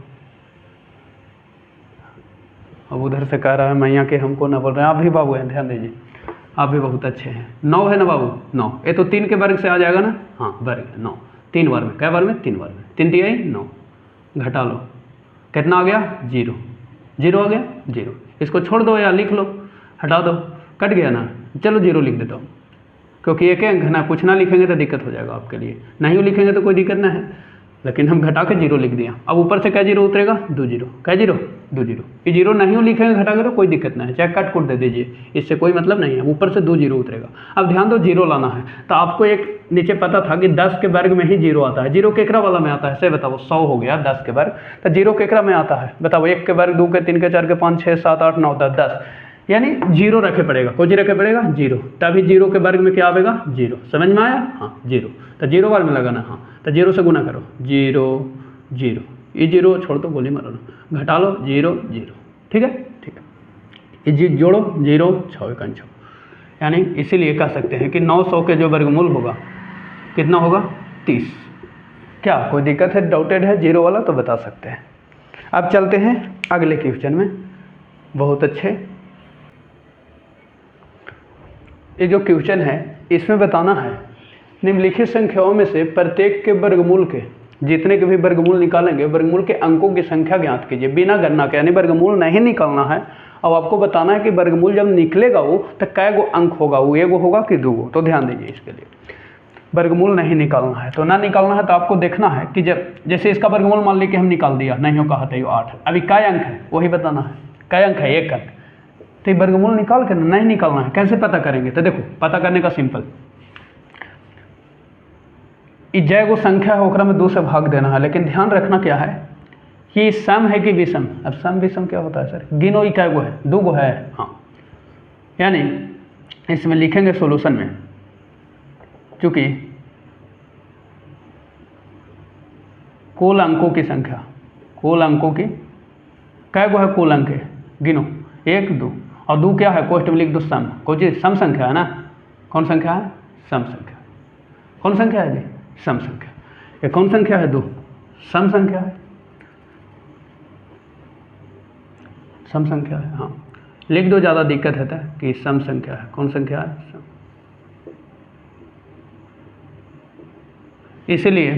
अब उधर से कह रहा है मैया के हमको ना बोल रहे हैं, आप भी बाबू हैं, ध्यान दीजिए, आप भी बहुत अच्छे हैं। 9 है ना बाबू, 9, ये तो 3 के वर्ग से आ जाएगा ना, हाँ वर्ग 9, 3 वर्ग में, क्या वर्ग में 3 वर्ग में, 3 3 9, घटा लो कितना आ गया 0, 0 आ गया 0, इसको छोड़ दो या लिख लो, हटा दो, कट गया ना, चलो 0 लिख देता हूँ, क्योंकि एक अंक है ना, कुछ ना लिखेंगे तो दिक्कत हो जाएगा आपके लिए, नहीं लिखेंगे तो कोई दिक्कत ना है, लेकिन हम घटा के 0 लिख दिया। अब ऊपर से क्या 0 उतरेगा 2 0, क्या 0 2 0, ये 0 नहीं लिखेंगे घटा के तो कोई दिक्कत नहीं है, चाहे कट दे दीजिए, इससे कोई मतलब नहीं है, ऊपर से 2 0 उतरेगा। अब ध्यान दो 0 लाना है, तो आपको एक नीचे पता था कि 10 के वर्ग में ही 0 आता है, 0 केकरा वाला में आता है, से बताओ 100 हो गया 10 के वर्ग, तो 0 केकरा में आता है बताओ, 1 के वर्ग, 2 के, 3 के, 4 के, 5 6 7 8 9 10 10, यानी 0 रखे पड़ेगा, कोई रखे पड़ेगा 0, तभी 0 के वर्ग में क्या आएगा 0, समझ में आया, हाँ 0, तो 0 बार में लगाना, हाँ तो 0 से गुना करो, 0 0, ये 0 छोड़ दो, गोली मारो ना, घटा लो 0 0, ठीक है, ठीक है, ये जी जोड़ो 0 6 1 6, यानी इसीलिए कह सकते हैं कि 900 के जो वर्गमूल होगा कितना होगा 30। क्या कोई दिक्कत है, डाउटेड है 0 वाला तो बता सकते हैं। अब चलते हैं अगले क्वेश्चन में, बहुत अच्छे। ये जो क्वेश्चन है इसमें बताना है निम्नलिखित संख्याओं में से प्रत्येक के वर्गमूल के, जितने के भी वर्गमूल निकालेंगे वर्गमूल के अंकों की संख्या ज्ञात कीजिए बिना गणना के, यानी वर्गमूल नहीं निकालना है। अब आपको बताना है कि वर्गमूल जब निकलेगा वो तो कै गो अंक होगा, वो एगो होगा कि 2 गो, तो ध्यान दीजिए इसके लिए वर्गमूल नहीं निकालना है। तो ना निकालना है तो आपको देखना है कि जब जैसे इसका वर्गमूल मान ली कि हम निकाल दिया, नहीं हो कहा था ये 8 है, अभी कै अंक है वही बताना है, कै अंक है 1 अंक, तो वर्गमूल निकाल कर नहीं निकालना है। कैसे पता करेंगे, तो देखो पता करने का सिंपल, जय गो संख्या है ओकरा में 2 से भाग देना है, लेकिन ध्यान रखना क्या है कि सम है कि विषम। अब सम विषम क्या होता है सर, गिनो ही कै गो है, 2 गो है, हाँ, यानी इसमें लिखेंगे सॉल्यूशन में, चूंकि कुल अंकों की संख्या, कुल अंकों की कै गो है, कुल अंक है गिनो 1 2, और 2 क्या है कोष्ट में लिख दो सम, कोई चीज सम संख्या है ना, कौन संख्या है सम संख्या, कौन संख्या है जी सम संख्या, ये कौन संख्या है 2 सम संख्या है, सम संख्या है, हाँ लिख दो, ज़्यादा दिक्कत है था कि सम संख्या है, कौन संख्या है सम। इसलिए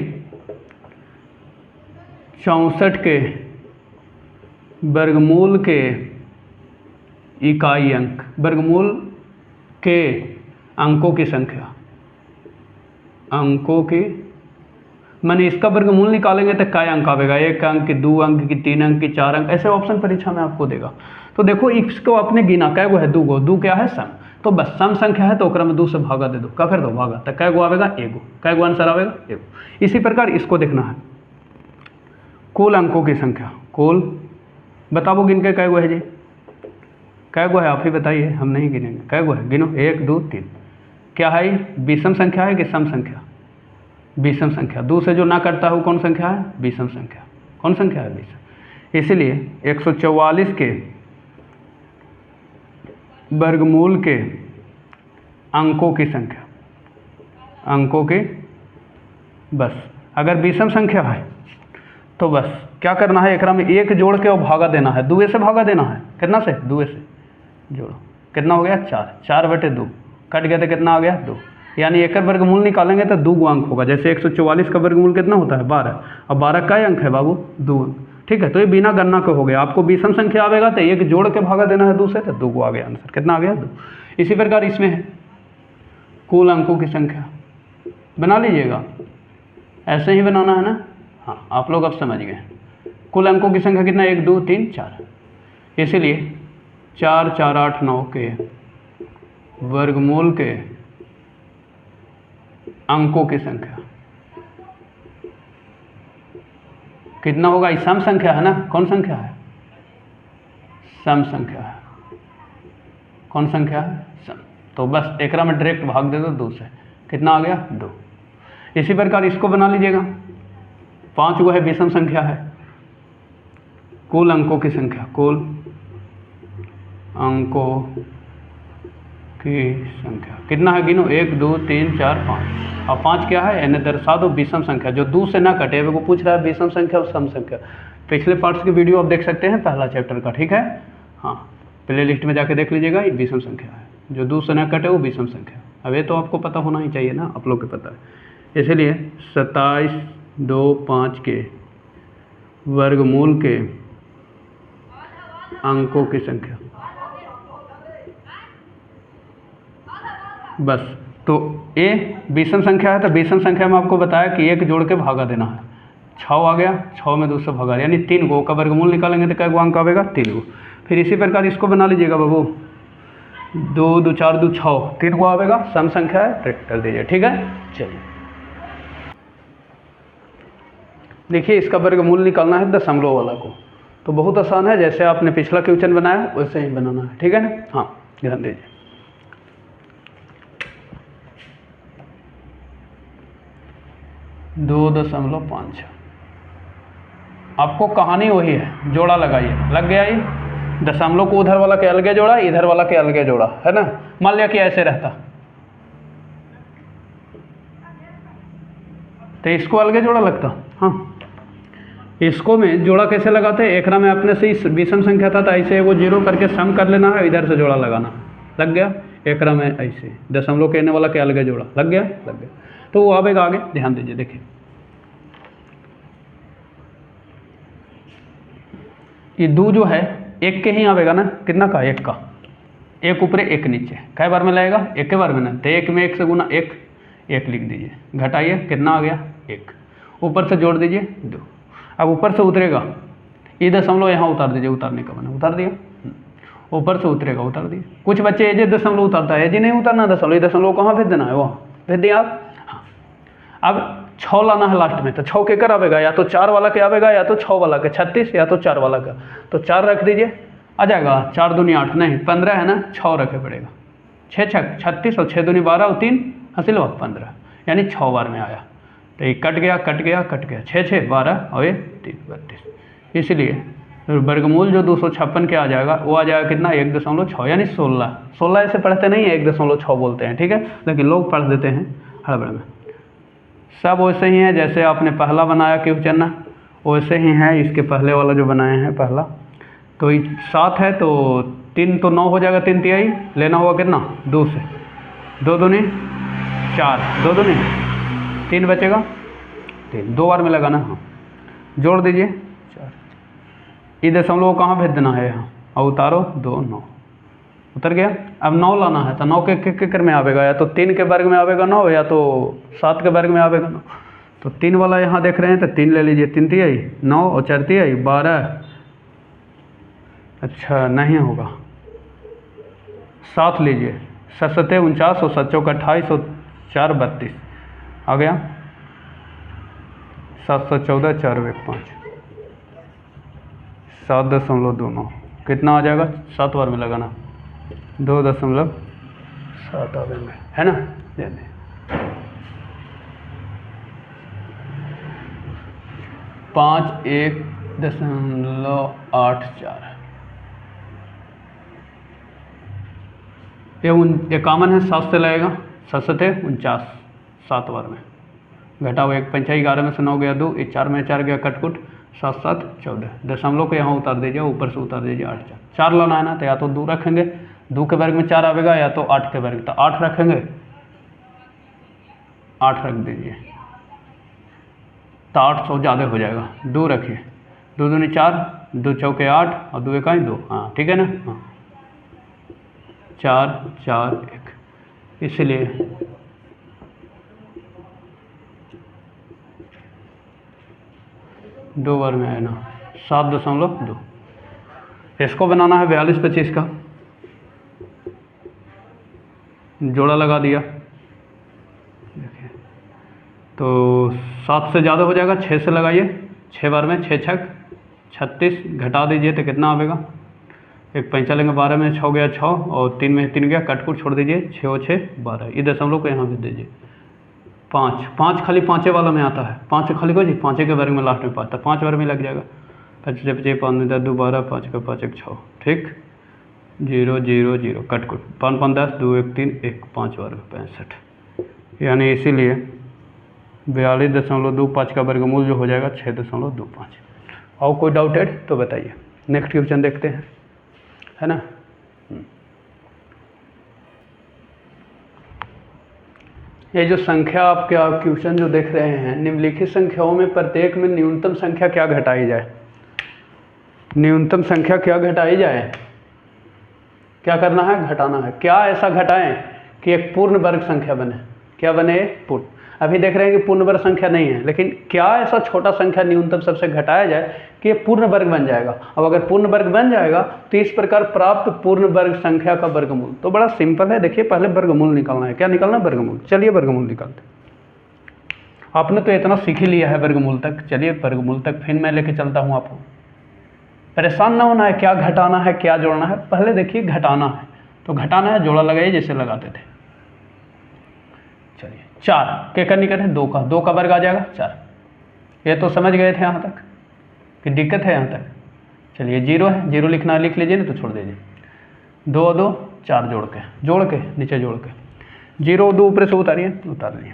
64 के वर्गमूल के इकाई अंक, वर्गमूल के अंकों की संख्या, अंकों की माने इसका वर्गमूल निकालेंगे तो क्या अंक आएगा, 1 अंक की, 2 अंक की, 3 अंक की, 4 अंक, ऐसे ऑप्शन परीक्षा में आपको देगा। तो देखो इसको आपने गिना कै गो है 2 गो, 2 क्या है सम, तो बस सम संख्या है तो ओकरा में 2 से भागा दे दो, क्या कर दो भागा, तो कै गो आएगा 1 गो, कै गो आंसर आएगा 1 गो। इसी प्रकार इसको देखना है कुल अंकों की संख्या, कुल बताओ गिन के कै गो है जी, कै गो है आप ही बताइए, हम नहीं गिनेंगे, कै गो है गिनो 1 2 3, क्या है विषम संख्या है कि सम संख्या, विषम संख्या। 2 से जो ना कटता है वो कौन संख्या है? विषम संख्या। कौन संख्या है? विषम। इसलिए 144 के वर्गमूल के अंकों की संख्या, अंकों की, बस अगर विषम संख्या है तो बस क्या करना है, एकरा में एक जोड़ के और भागा देना है, दुए से भागा देना है। कितना से? दुए से। जोड़ो, कितना हो गया? 4। 4/2 कट गया तो कितना आ गया? 2। यानी एक वर्गमूल निकालेंगे तो 2 अंक होगा। जैसे 144 का वर्गमूल कितना होता है? 12। अब 12 का अंक है बाबू? 2 अंक। ठीक है, तो ये बिना गणना के हो गया। आपको विषम संख्या आवेगा तो एक जोड़ के भागा देना है 2 से, तो 2 को आ गया आंसर। कितना आ गया? 2। इसी प्रकार इसमें है कुल अंकों की संख्या, बना लीजिएगा। ऐसे ही बनाना है ना? हाँ, आप लोग अब समझ गए। कुल अंकों की संख्या कितना? 1 2 3 4। इसीलिए 4 4 8 9 के वर्गमूल के अंकों की संख्या कितना होगा? सम संख्या है ना? कौन संख्या है? सम संख्या है। कौन संख्या है? सम। तो बस एकरा में डायरेक्ट भाग दे दो 2 से। कितना आ गया? 2। इसी प्रकार इसको बना लीजिएगा। 5 वो है विषम संख्या है। कुल अंकों की संख्या, कुल अंकों की संख्या कितना है? गिनो। 1 2 3 4 5। और 5 क्या है? इन्हें दर्शा दो विषम संख्या जो 2 से ना कटे। वो पूछ रहा है विषम संख्या और सम संख्या। पिछले पार्ट्स की वीडियो आप देख सकते हैं, पहला चैप्टर का। ठीक है, हाँ, प्ले लिस्ट में जाके देख लीजिएगा। ये विषम संख्या है, जो 2 से ना कटे वो विषम संख्या। अब ये तो आपको पता होना ही चाहिए ना, आप लोग को पता है। इसलिए 27 2 5 के वर्गमूल के अंकों की संख्या, बस। तो ये विषम संख्या है, तो विषम संख्या में आपको बताया कि एक जोड़ के भागा देना है। 6 आ गया, 6 में 2 से भागा, यानी 3 गो का वर्गमूल निकालेंगे तो क्या अंक आवेगा? 3 गो। फिर इसी प्रकार इसको बना लीजिएगा बाबू। 2 2 4 2 6, 3 गो आवेगा। सम संख्या है, ट्रिक कर दीजिए। ठीक है, चलिए देखिए, इसका वर्गमूल निकालना है दशमलव वाला को, तो बहुत आसान है। जैसे आपने पिछला क्वेश्चन बनाया वैसे ही बनाना है। ठीक है ना? हाँ, ध्यान दीजिए। 2.5। आपको कहानी वही है, जोड़ा लगाइए। लग गया ये? दशमलव को उधर वाला के अलगे जोड़ा, इधर वाला के अलगे जोड़ा, है ना? मान लिया कि ऐसे रहता तो इसको अलगे जोड़ा लगता। हाँ, इसको में जोड़ा कैसे लगाते हैं? एकरा में अपने से ही विषम संख्या था तो ऐसे वो 0 करके सम कर लेना है, इधर से जोड़ा लगाना। लग गया? एकरा में ऐसे दशमलव कहने वाला के अलगे जोड़ा। लग गया? लग गया। तो वो आवेगा आगे, ध्यान दीजिए। देखिए, ये 2 जो है एक के ही आवेगा ना? कितना का? 1 का। 1 ऊपर 1 नीचे, कै बार में लगेगा? 1 के बार में ना, तो 1 में 1 से गुना 1 लिख दीजिए। घटाइए, कितना आ गया? 1। ऊपर से जोड़ दीजिए 2। अब ऊपर से उतरेगा, ये दशमलव यहाँ उतार दीजिए। उतारने का बना, उतार दिया। ऊपर से उतरेगा, उतार दिया। कुछ बच्चे एजे दशमलव उतारता है, एजे नहीं उतारना दशमलव। ये दशमलव कहाँ भेज देना है? वहाँ भेज दिया आप। हाँ, अब 6 लाना है लास्ट में, तो 6 के कर आवेगा? या तो 4 वाला के आवेगा, या तो 6 वाला के। 36 या तो 4 वाला का, तो 4 रख दीजिए, आ जाएगा। 4 दूनी 8, नहीं 15 है ना? 6 रखे पड़ेगा। 6 6 36 और 6 दूनी 12 और 3 हासिल हुआ 15, यानी 6 बार में आया। तो ये कट गया, कट गया, कट गया। 6 6 12 और ये 3 32। इसलिए वर्गमूल जो 256 के आ जाएगा वो आ जाएगा कितना? 1.6, यानी 16। 16 ऐसे पढ़ते नहीं है, 1.6 बोलते हैं। ठीक है, लेकिन लोग पढ़ देते हैं हड़बड़ में। सब वैसे ही है जैसे आपने पहला बनाया क्वेश्चन ना, वैसे ही है। इसके पहले वाला जो बनाए हैं पहला, तो 7 है तो 3 तो 9 हो जाएगा। 3 तिहाई लेना होगा कितना? 2 से। 2 दूनी 4, 2 दूनी 3 बचेगा 3। 2 बार में लगाना। हाँ, जोड़ दीजिए 4। ये दशमलव कहाँ भेज देना है? यहाँ, और उतारो 2 9 उतर गया। अब 9 लाना है, तो 9 के कर में आवेगा? या तो 3 के वर्ग में आवेगा 9, या तो 7 के वर्ग में आवेगा 9। तो 3 वाला यहाँ देख रहे हैं तो 3 ले लीजिए। 3 तिहाई 9 और 4 तिहाई 12। अच्छा, नहीं होगा, 7 लीजिए। 7 7 49 और 7 4 28 और 4 32 आ गया। 7 7 14 4 1 5 7.29 कितना आ जाएगा? 7 बार में लगाना, 2.7 आवेंगे, है ना? 51.84। ये 51 है, 7 से लगेगा, 7 से थे 49, 7 बार में घटाओ 1 5 11 में से 9 गया 2, 1 4 में 4 गया कटकुट, 7 7 14, दशमलव को यहाँ उतार दीजिए, ऊपर से उतार दीजिए 8 4 लाना है ना, तो या तो 2 रखेंगे, 2 के वर्ग में 4 आएगा, या तो 8 के वर्ग, तो 8 रखेंगे, 8 रख दीजिए, तो 800 ज़्यादा हो जाएगा, 2 रखिए, 2 दूनी 4, 2 चौके 8 और 2 इकाई 2, हाँ ठीक है ना, हाँ 4 4 1, इसलिए दो बार में आया ना 7.2। इसको बनाना है 42 25 का, जोड़ा लगा दिया, देखिए तो 7 से ज़्यादा हो जाएगा, 6 से लगाइए, 6 बार में 6 छक 36, घटा दीजिए तो कितना आएगा, 1 5 लेंगे 12 में 6 गया 6 और 3 में 3 गया, कटकुट छोड़ दीजिए, 6 और 6 12, ये दशमलव को यहाँ भी दीजिए, 5 5 खाली 5 वाला में आता है, 5 खाली को जी 5 के वर्ग में लास्ट में 5 था, 5 बार में लग जाएगा, 5 5 5 10 2 12 5 का 5 1 6, ठीक 0 0 0 कटकुट 5 5 10 2 1 3 1 5 बार में 65, यानी इसीलिए 42.25 का वर्गमूल जो हो जाएगा 6.25। और कोई डाउटेड तो बताइए, नेक्स्ट क्वेश्चन देखते हैं, है ना। ये जो संख्या आपके आप क्वेश्चन जो देख रहे हैं, निम्नलिखित संख्याओं में प्रत्येक में न्यूनतम संख्या क्या घटाई जाए, न्यूनतम संख्या क्या घटाई जाए, क्या करना है, घटाना है, क्या ऐसा घटाएं कि एक पूर्ण वर्ग संख्या बने, क्या बने, पूर्ण। अभी देख रहे हैं कि पूर्ण वर्ग संख्या नहीं है, लेकिन क्या ऐसा छोटा संख्या न्यूनतम सबसे घटाया जाए कि ये पूर्ण वर्ग बन जाएगा। अब अगर पूर्ण वर्ग बन जाएगा तो इस प्रकार प्राप्त पूर्ण वर्ग संख्या का वर्गमूल, तो बड़ा सिंपल है, देखिए पहले वर्गमूल निकालना है, क्या निकालना है, वर्गमूल। चलिए वर्गमूल निकालते हैं, आपने तो इतना सीख ही लिया है वर्गमूल तक, चलिए वर्गमूल तक फिर मैं लेके चलता हूँ आपको, परेशान ना होना है, क्या घटाना है क्या जोड़ना है, पहले देखिए घटाना है, तो घटाना है जोड़ा लगाइए जैसे लगाते थे। चलिए 4 के का निकट है 2 का, 2 का वर्ग आ जाएगा 4, ये तो समझ गए थे यहाँ तक कि दिक्कत है यहाँ तक। चलिए 0 है, 0 लिखना है लिख लीजिए, नहीं तो छोड़ दीजिए, 2 2 4 जोड़ के नीचे जोड़ के 0 2 ऊपर से उतारिए, उतार लिए,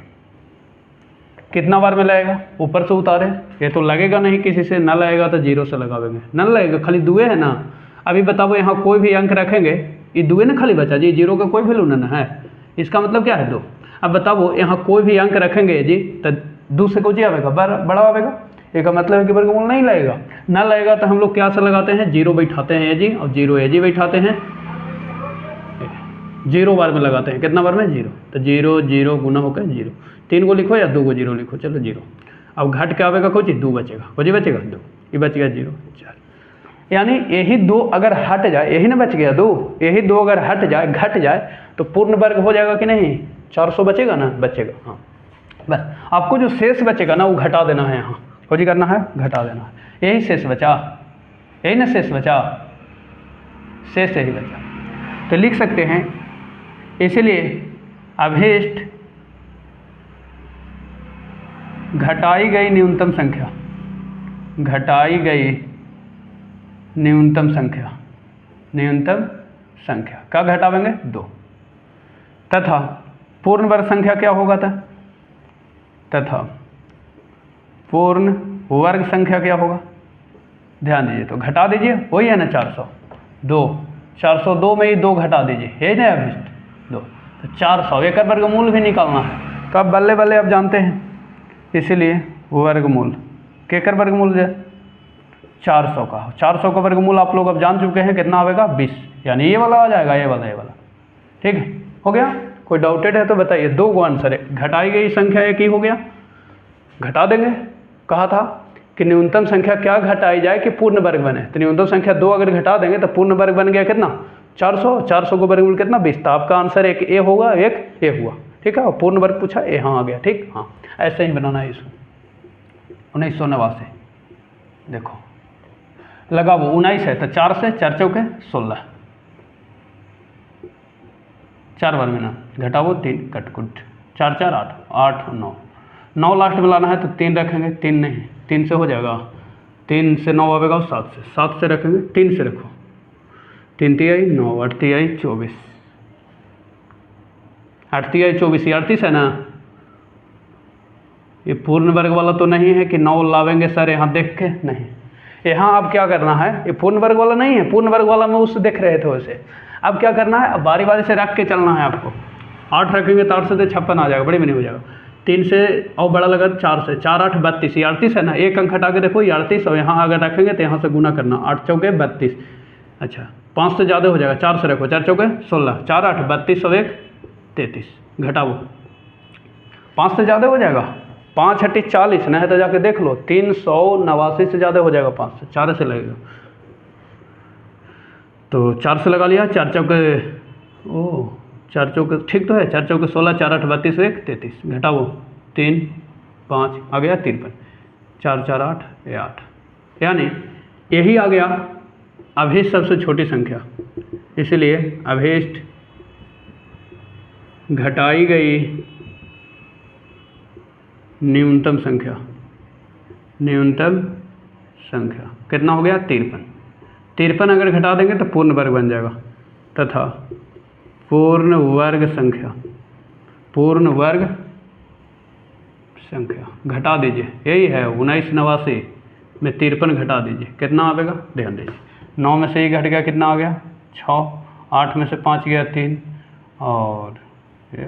कितना बार में लगेगा, ऊपर से उतारे, ये तो लगेगा नहीं किसी से, न लगेगा तो 0 से लगावेंगे, न लगेगा, खाली दुए है ना। अभी बताओ यहाँ कोई भी अंक रखेंगे, ये दुए ना खाली बचा जी, 0 का कोई वैल्यू ना है, इसका मतलब क्या है 2। अब बताओ यहाँ कोई भी अंक रखेंगे जी तो 2 से कुछ आएगा, बड़ा आएगा, इसका मतलब है कि वर्गमूल नहीं लगेगा, ना लगेगा तो हम लोग क्या से लगाते हैं, 0 बैठाते हैं ये जी, और 0 ये जी बैठाते हैं, 0 बार में लगाते हैं, कितना बार में 0, तो 0 0 गुना होकर 0, 3 को लिखो या 2 को 0 लिखो, चलो 0। अब घट क्या आएगा, कुछ 2 बचेगा, कुछ बचेगा 2, ये बच गया 0 4, यानी यही 2 अगर हट जाए, यही ना बच गया 2, यही 2 अगर हट जाए घट जाए तो पूर्ण वर्ग हो जाएगा कि नहीं, 400 बचेगा ना, बचेगा, हाँ बस आपको जो शेष बचेगा ना वो घटा देना है, यहाँ कुछ करना है, घटा देना है, यही शेष बचा, यही ना शेष बचा, शेष यही बचा, तो लिख सकते हैं, इसलिए अभीष्ट घटाई गई न्यूनतम संख्या, घटाई गई न्यूनतम संख्या, न्यूनतम संख्या क्या घटावेंगे 2, तथा पूर्ण वर्ग संख्या क्या होगा था, तथा पूर्ण वर्ग संख्या क्या होगा, ध्यान दीजिए, तो घटा दीजिए, वही है ना 402 में ही 2 घटा दीजिए, है ना अभिष्ट 2, तो 400, एक वर्गमूल भी निकालना है, तो अब बल्ले बल्ले अब जानते हैं, इसीलिए वर्गमूल केकर वर्गमूल है 400 का, 400 का वर्गमूल आप लोग अब जान चुके हैं, कितना आएगा 20, यानी ये वाला आ जाएगा, ये वाला, ठीक है, हो गया। कोई डाउटेड है तो बताइए, 2 को आंसर है, घटाई गई संख्या एक ही हो गया, घटा देंगे, कहा था कि न्यूनतम संख्या क्या घटाई जाए कि पूर्ण वर्ग बने, तो न्यूनतम संख्या 2 अगर घटा देंगे तो पूर्ण वर्ग बन गया कितना 400, 400 को वर्गमूल कितना 20, तो आपका आंसर एक ए होगा, एक ए हुआ, ठीक है, और पूर्ण वर्ग पूछा ए, हाँ आ गया, ठीक, हाँ ऐसे ही बनाना है इसको। 1989 देखो लगा वो 19 है, तो 4 से 4 चौके 16, 4 बार में ना घटाओ 3 कटकुट, 4 4 8 8 9 लास्ट में लाना है तो 3 रखेंगे, 3 नहीं 3 से हो जाएगा 3 से 9 आवेगा, 7 से रखेंगे, 3 से रखो, 3 तिहाई 9, 8 तिहाई 24, 8 तिहाई 24, 38 है ना। ये पूर्ण वर्ग वाला तो नहीं है कि 9 लावेंगे सर यहाँ देख के, नहीं, यहाँ अब क्या करना है, ये पूर्ण वर्ग वाला नहीं है, पूर्ण वर्ग वाला में उससे देख रहे थे वैसे। अब क्या करना है, अब बारी बारी से रख के चलना है आपको। 8 रखेंगे तो 8 से तो 56 आ जाएगा, बड़ी में नहीं हो जाएगा। 3 से और बड़ा लगा 4 से, 4 8 32, ये 38 है ना, एक अंक हटा के देखो ये 38, और यहाँ अगर रखेंगे तो यहाँ से गुना करना, 8 चौके 32, अच्छा 5 से ज़्यादा हो जाएगा, 4 से रखो, 4 चौके 16, 4 8 32 और 1 33, घटाओ, 5 से ज़्यादा हो जाएगा, 5 8 40 नहीं तो जाके देख लो, 389 से ज़्यादा हो जाएगा, 5 से, 4 से लगेगा, तो 4 से लगा लिया, 4 चौके, ओह 4 चौके ठीक तो है, 4 चौके 16, 4 8 32 1 33, घटाओ 3 5 आ गया 53, 4 4 8 ये 8, यानी यही आ गया अभीष्ट सबसे छोटी संख्या। इसलिए अभीष्ट घटाई गई न्यूनतम संख्या, न्यूनतम संख्या कितना हो गया 53, 53 अगर घटा देंगे तो पूर्ण वर्ग बन जाएगा, तथा पूर्ण वर्ग संख्या, पूर्ण वर्ग संख्या घटा दीजिए, यही है 1989 में 53 घटा दीजिए, कितना आवेगा ध्यान दीजिए, 9 में से ही घट गया, कितना आ गया 6, 8 में से 5 गया 3, और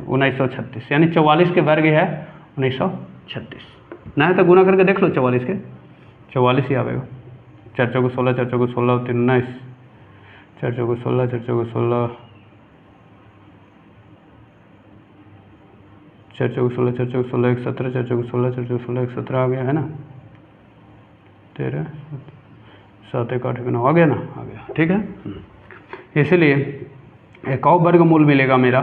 1936, यानी 44 के वर्ग है 1936, नहीं तो गुना करके देख लो 44 के, 44 ही आवेगा, 4 चौके 16, 4 चौके 16 3 19, 4 चौके 16, 4 चौके 16, 4 चौके 16, 4 चौके 16 1 17, 4 चौके 16, 4 चौके 16 1 17 आ गया है ना, 13 7 1 8 9 आ गया ना, आ गया, ठीक है। इसलिए एक और वर्गमूल मिलेगा मेरा,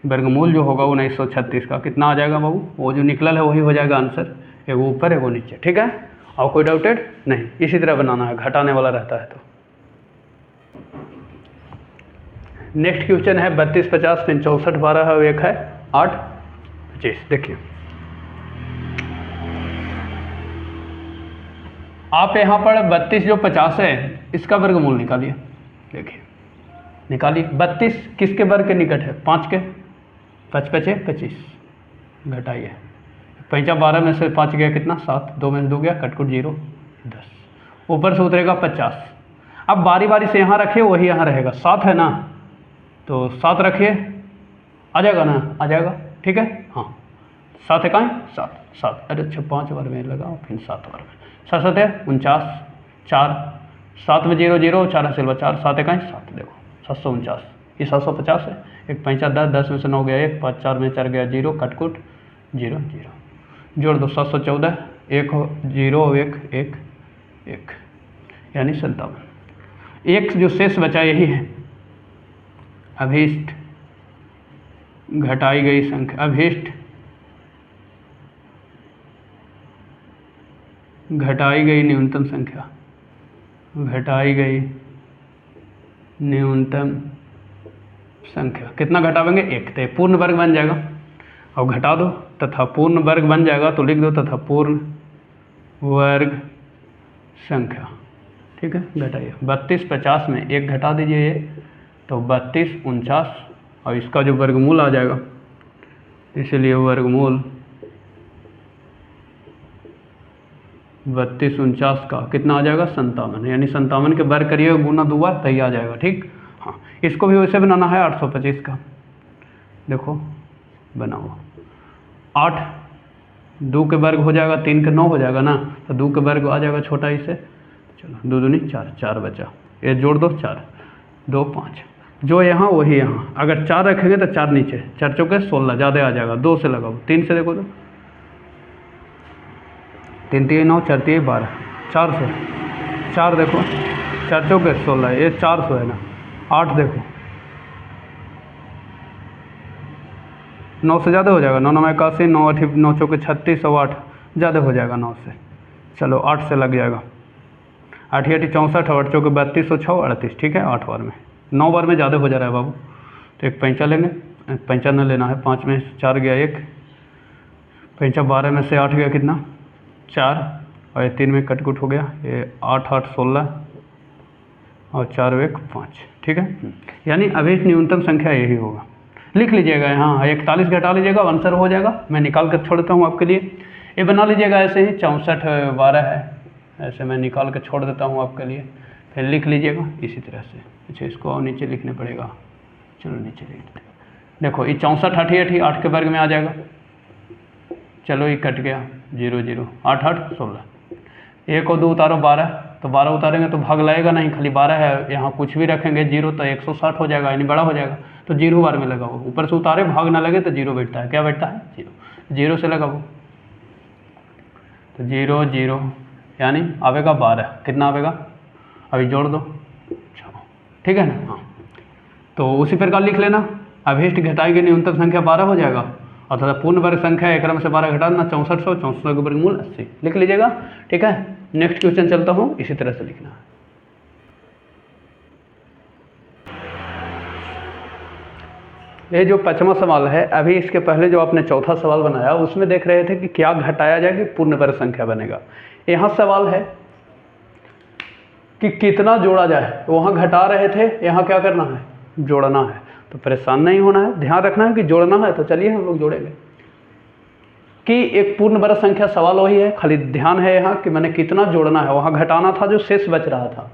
वर्गमूल जो होगा 1936 का कितना आ जाएगा बाबू, वो जो निकलल है वही हो जाएगा आंसर, एक ऊपर है वो नीचे, ठीक है, और कोई डाउटेड नहीं, इसी तरह बनाना है, घटाने वाला रहता है। तो नेक्स्ट क्वेश्चन है 32 50 फिर 64 12 है, एक है 8 25, देखिए आप यहाँ पर 32 जो 50 है इसका वर्गमूल निकालिए, देखिए निकालिए, 32 किसके वर्ग के निकट है, 5 के, 5 5 25, घटाइए, 5 12 में से 5 गया कितना 7, 2 में से 2 गया, कटकुट 0 10, ऊपर से उतरेगा 50, अब बारी बारी से यहाँ रखिए, वही यहाँ रहेगा, 7 है ना, तो 7 रखिए, आ जाएगा ना, आ जाएगा, ठीक है, हाँ 7 है कहाँ 7 7, अरे अच्छा 5 बार में लगा फिर 7 बार में, 7 7 है 49, 4 7 में 0 0, 4 सिल्वा 4, 7 है कहाँ 7, देखो 749, ये 750 है, 1 5 10, 10 में से 9 गया 1, 5 4 में 4 गया 0, कटकुट 0 0, जोड़ दो 714, 1 0 1 1 1, यानी 57, एक जो शेष बचा यही है अभीष्ट घटाई गई संख्या, अभीष्ट घटाई गई न्यूनतम संख्या, घटाई गई न्यूनतम संख्या, कितना घटावेंगे 1, तो पूर्ण वर्ग बन जाएगा, और घटा दो तथा पूर्ण वर्ग बन जाएगा, तो लिख दो तथा पूर्ण वर्ग संख्या, ठीक है, घटाइए, 32 50 में 1 घटा दीजिए ये, तो 32 49, और इसका जो वर्गमूल आ जाएगा, इसलिए वर्गमूल 32 49 का कितना आ जाएगा 57, यानी 57 के वर्ग करिए गुना 2 बार तभी आ जाएगा, ठीक, हाँ इसको भी वैसे बनाना है 825 का, देखो बनाओ, 8 2 के वर्ग हो जाएगा, 3 के 9 हो जाएगा ना, तो 2 के वर्ग आ जाएगा छोटा इसे, चलो 2 दूनी 4, 4 बचा, ये जोड़ दो 4 2 5, जो यहाँ वही यहाँ, अगर 4 रखेंगे तो 4 नीचे, 4 चौके 16 ज़्यादा आ जाएगा, 2 से लगाओ, 3 से देखो तो 3 3 9, 4 3 12, 4 से 4 देखो, 4 चौके 16, ये 400 है ना, 8 देखो 9 से ज़्यादा हो जाएगा, 9 9 81, 9 8 9 चौके 36 और 8 ज़्यादा हो जाएगा 9 से, चलो 8 से लग जाएगा, 8 8 64, 8 चौके 32 और 6 38, ठीक है, 8 बार में, 9 बार में ज़्यादा हो जा रहा है बाबू, तो एक 5 लेंगे, 5 न लेना है, 5 में 4 गया 1, 5 12 में से 8 गया कितना 4, और ये 3 में कटकुट हो गया, ये 8 8 16 और 4 1 5, ठीक है। यानी अभीष्ट न्यूनतम संख्या यही होगा। लिख लीजिएगा यहाँ 41 घटा लीजिएगा, आंसर हो जाएगा। मैं निकाल कर छोड़ देता हूँ आपके लिए, ये बना लीजिएगा ऐसे ही 64 12 है, ऐसे मैं निकाल कर छोड़ देता हूँ आपके लिए, फिर लिख लीजिएगा इसी तरह से। अच्छा इसको और नीचे लिखने पड़ेगा, चलो नीचे लिख देते हैं। देखो ये 64 88 8 के वर्ग में आ जाएगा, चलो ये कट गया 0 0 8 8 16, 1 और 2 उतारो 12, तो 12 उतारेंगे तो भाग लगेगा नहीं, खाली 12 है, यहाँ कुछ भी रखेंगे 0 तो 160 हो जाएगा, यानी बड़ा हो जाएगा, तो 0 बार में लगा वो, ऊपर से उतारे भाग ना लगे तो 0 बैठता है। क्या बैठता है? 0। 0 से लगा वो, तो 0 0 यानी आवेगा 12, कितना आवेगा अभी जोड़ दो, ठीक है ना। हाँ तो उसी प्रकार लिख लेना, अभीष्ट घटाएंगे न्यूनतम संख्या 12 हो जाएगा, अर्थात पूर्ण वर्ग संख्या एक क्रम से 12 घटा देना 6400, 6400 के वर्गमूल 80, लिख लीजिएगा, ठीक है। नेक्स्ट क्वेश्चन चलता हूँ, इसी तरह से लिखना है। ये जो 5वां सवाल है, अभी इसके पहले जो आपने चौथा सवाल बनाया उसमें देख रहे थे कि क्या घटाया जाए कि पूर्ण वर्ग संख्या बनेगा। यहाँ सवाल है कि कितना जोड़ा जाए, वहाँ घटा रहे थे, यहाँ क्या करना है? जोड़ना है। तो परेशान नहीं होना है, ध्यान रखना है कि जोड़ना है, तो चलिए हम लोग जोड़ेंगे। कि एक पूर्ण वर्ग संख्या सवाल वही है, खाली ध्यान है यहाँ कि मैंने कितना जोड़ना है, वहाँ घटाना था जो शेष बच रहा था,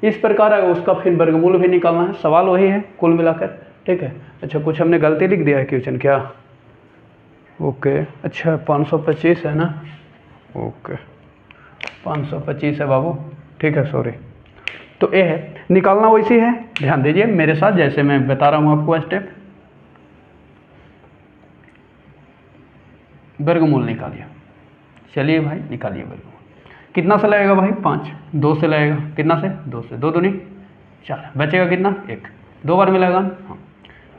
इस प्रकार है उसका फिर वर्गमूल भी निकालना है, सवाल वही है कुल मिलाकर, ठीक है। अच्छा कुछ हमने गलती लिख दिया है क्वेश्चन क्या? ओके अच्छा 525 है ना, ओके 525 है बाबू, ठीक है सॉरी। तो ये है, निकालना वैसी है, ध्यान दीजिए मेरे साथ जैसे मैं बता रहा हूँ आपको स्टेप। वर्गमूल निकालिए, चलिए भाई निकालिए वर्गमूल। कितना से लगेगा भाई? 5, 2 से लगेगा, कितना से? 2 से, 2 दूनी 4, बचेगा कितना? 1, 2 बार मिलेगा, हाँ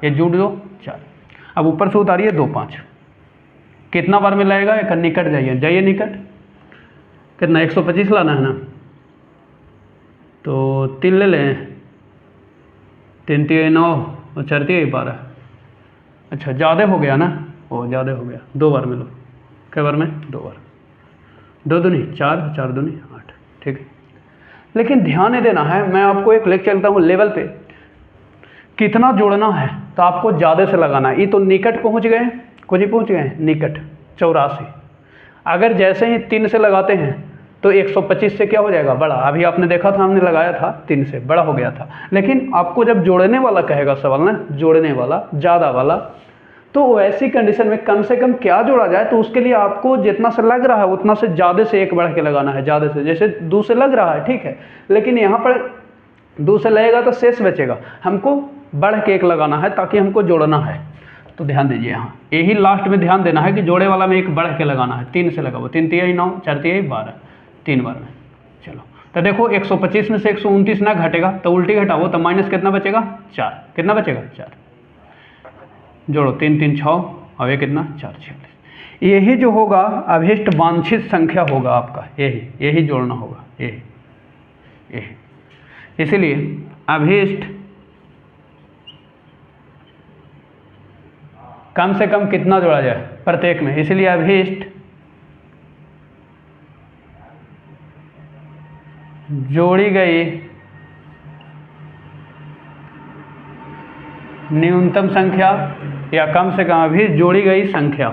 ये जुड़ दो 4, अब ऊपर से उतारिए 2 5, कितना बार में लगेगा? एक निकट जाइए, जाइए निकट, कितना 125 लाना है ना, तो 3 ले लें, 3 3 9 और 4 3 12, अच्छा ज़्यादा हो गया ना, वो ज़्यादा हो गया, 2 बार में लो, कै बार में? 2 बार, 2 दूनी 4, 4 दूनी 8, ठीक है। लेकिन ध्यान देना है, मैं आपको एक लेके चलता हूँ लेवल पे, कितना जोड़ना है तो आपको ज़्यादा से लगाना है। ये तो निकट पहुँच गए, कुछ ही पहुँच गए निकट 84, अगर जैसे ही 3 से लगाते हैं तो 125 से क्या हो जाएगा? बड़ा। अभी आपने देखा था हमने लगाया था 3 से, बड़ा हो गया था। लेकिन आपको जब जोड़ने वाला कहेगा सवाल ना, जोड़ने वाला ज़्यादा वाला, तो ऐसी कंडीशन में कम से कम क्या जोड़ा जाए, तो उसके लिए आपको जितना से लग रहा है उतना से ज़्यादा से एक बढ़ के लगाना है, ज़्यादा से, जैसे 2 से लग रहा है ठीक है, लेकिन यहाँ पर 2 से लगेगा तो शेष बचेगा, हमको बढ़ के 1 लगाना है ताकि हमको जोड़ना है। तो ध्यान दीजिए यहाँ, यही लास्ट में ध्यान देना है कि जोड़े वाला में 1 बढ़ के लगाना है। 3 से लगाओ, 3 3 9, 4 3 12, 3 बार में। चलो तो देखो 125 में से 129 ना घटेगा तो उल्टी घटाओ, तो माइनस कितना बचेगा? 4, कितना बचेगा? 4, जोड़ो 3 3 6 और ये कितना? 4 46। यही जो होगा अभीष्ट वांछित संख्या होगा आपका, यही जोड़ना होगा, यही। इसीलिए अभीष्ट कम से कम कितना जोड़ा जाए प्रत्येक में, इसलिए अभीष्ट जोड़ी गई न्यूनतम संख्या या कम से कम अभीष्ट जोड़ी गई संख्या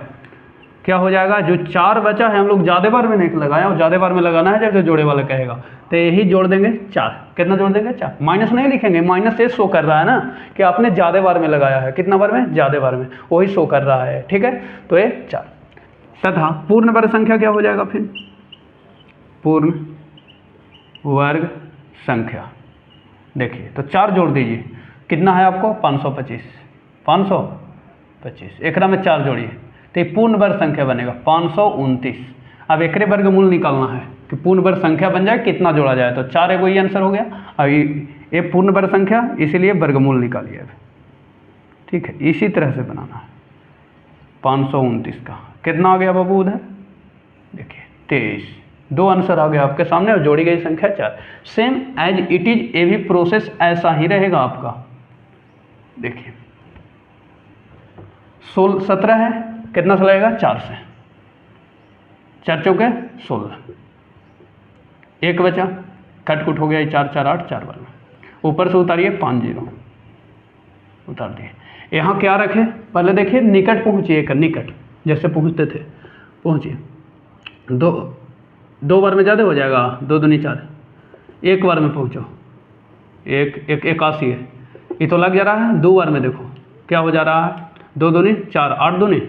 क्या हो जाएगा? जो 4 बचा है, हम लोग ज़्यादा बार में नहीं लगाया और ज़्यादा बार में लगाना है जैसे जोड़े वाला कहेगा, तो यही जोड़ देंगे 4। कितना जोड़ देंगे? 4। माइनस नहीं लिखेंगे, माइनस से शो कर रहा है ना कि आपने ज़्यादा बार में लगाया है, कितना बार में? ज़्यादा बार में, वही शो कर रहा है, ठीक है। तो ये 4 तथा पूर्ण वर्ग संख्या क्या हो जाएगा फिर? पूर्ण वर्ग संख्या, देखिए तो 4 जोड़ दीजिए, कितना है आपको? 525, 525 एकरा में 4 जोड़िए तो ये पूर्ण वर्ग संख्या बनेगा 529। अब एकरे वर्गमूल निकालना है कि पूर्ण वर्ग संख्या बन जाए कितना जोड़ा जाए, तो 4 एगो ये आंसर हो गया। अब ये पूर्ण वर्ग संख्या, इसीलिए वर्गमूल निकालिए अब, ठीक है। इसी तरह से बनाना है 529 का कितना आ गया बाबू उधर? देखिए 23, 2 आंसर आ गया आपके सामने और जोड़ी गई संख्या 4। सेम एज इट इज, ये भी प्रोसेस ऐसा ही रहेगा आपका। देखिए 17 है, कितना से लगेगा? 4 से, 4 चौके 16, एक बचा, कट कुट हो गया, 4 4 8 4 बार में, ऊपर से उतारिए 5 0 उतार दिए। यहाँ क्या रखे, पहले देखिए निकट पहुँचिए, एक निकट जैसे पहुँचते थे, पहुँचिए। दो बार में ज़्यादा हो जाएगा, 2 दूनी 4, एक बार में पहुँचो, एक 81 है, ये तो लग जा रहा है। 2 बार में देखो क्या हो जा रहा है, 2 दूनी 4, 8 दूनी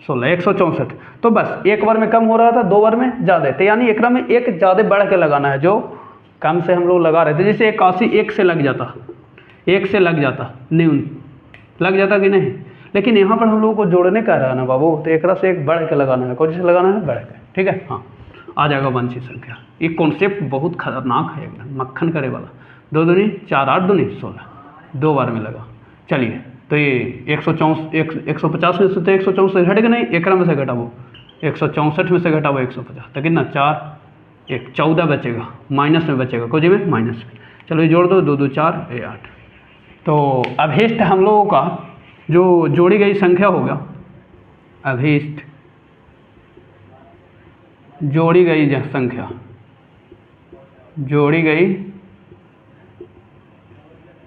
16, 164। तो बस एक बार में कम हो रहा था, 2 बार में ज़्यादा, तो यानी एक में एक ज़्यादा बढ़ के लगाना है, जो कम से हम लोग लगा रहे थे। जैसे 81 एक से लग जाता, एक से लग जाता, न्यून लग जाता कि नहीं, लेकिन यहाँ पर हम लोगों को जोड़ने का रहा ना बाबू, तो एक से एक बढ़ के लगाना है, कौन से लगाना है, बढ़ के, ठीक है। हाँ, आ जाएगा वांछित संख्या। ये कॉन्सेप्ट बहुत खतरनाक है, एकदम मक्खन करे वाला। 2 दूनी 4, 8 दूनी 16, 2 बार में लगा। चलिए, तो ये 150 में से तो 164 से घटेगा नहीं, एक में से घटाओ 164 में से घटाओ 150, तो कितना 4 1 14 बचेगा, माइनस में बचेगा, कोई में माइनस में। चलो ये जोड़ दो, 2 2 4 8। तो अभीष्ट हम लोगों का जो जोड़ी गई संख्या होगा, अभीष्ट जोड़ी गई संख्या, जोड़ी गई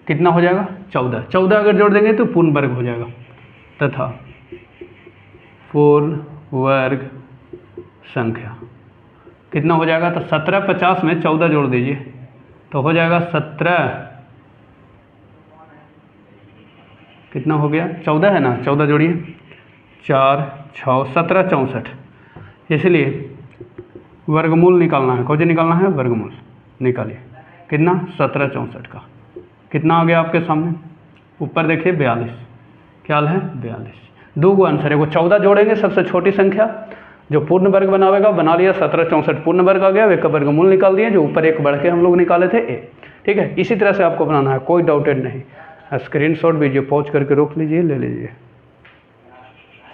कितना हो जाएगा, 14। 14 अगर जोड़ देंगे तो पूर्ण वर्ग हो जाएगा, तथा पूर्ण वर्ग संख्या कितना हो जाएगा, तो 17 50 में 14 जोड़ दीजिए तो हो जाएगा 17, कितना हो गया, 14 है ना, 14 जोड़िए, 4 6 17 64। इसलिए वर्गमूल निकालना है, कौन सा निकालना है, वर्गमूल निकालिए। कितना, 17 64 का कितना आ गया आपके सामने, ऊपर देखिए 42, क्या है 42। 2 गो आंसर है, वो 14 जोड़ेंगे सबसे छोटी संख्या जो पूर्ण वर्ग बनावेगा, बना लिया 17 64 पूर्ण वर्ग आ गया, वे का वर्गमूल निकाल दिए, जो ऊपर एक बढ़ के हम लोग निकाले थे ए, ठीक है। इसी तरह से आपको बनाना है, कोई डाउटेड नहीं। स्क्रीनशॉट वीडियो पॉज करके रोक लीजिए, ले लीजिए,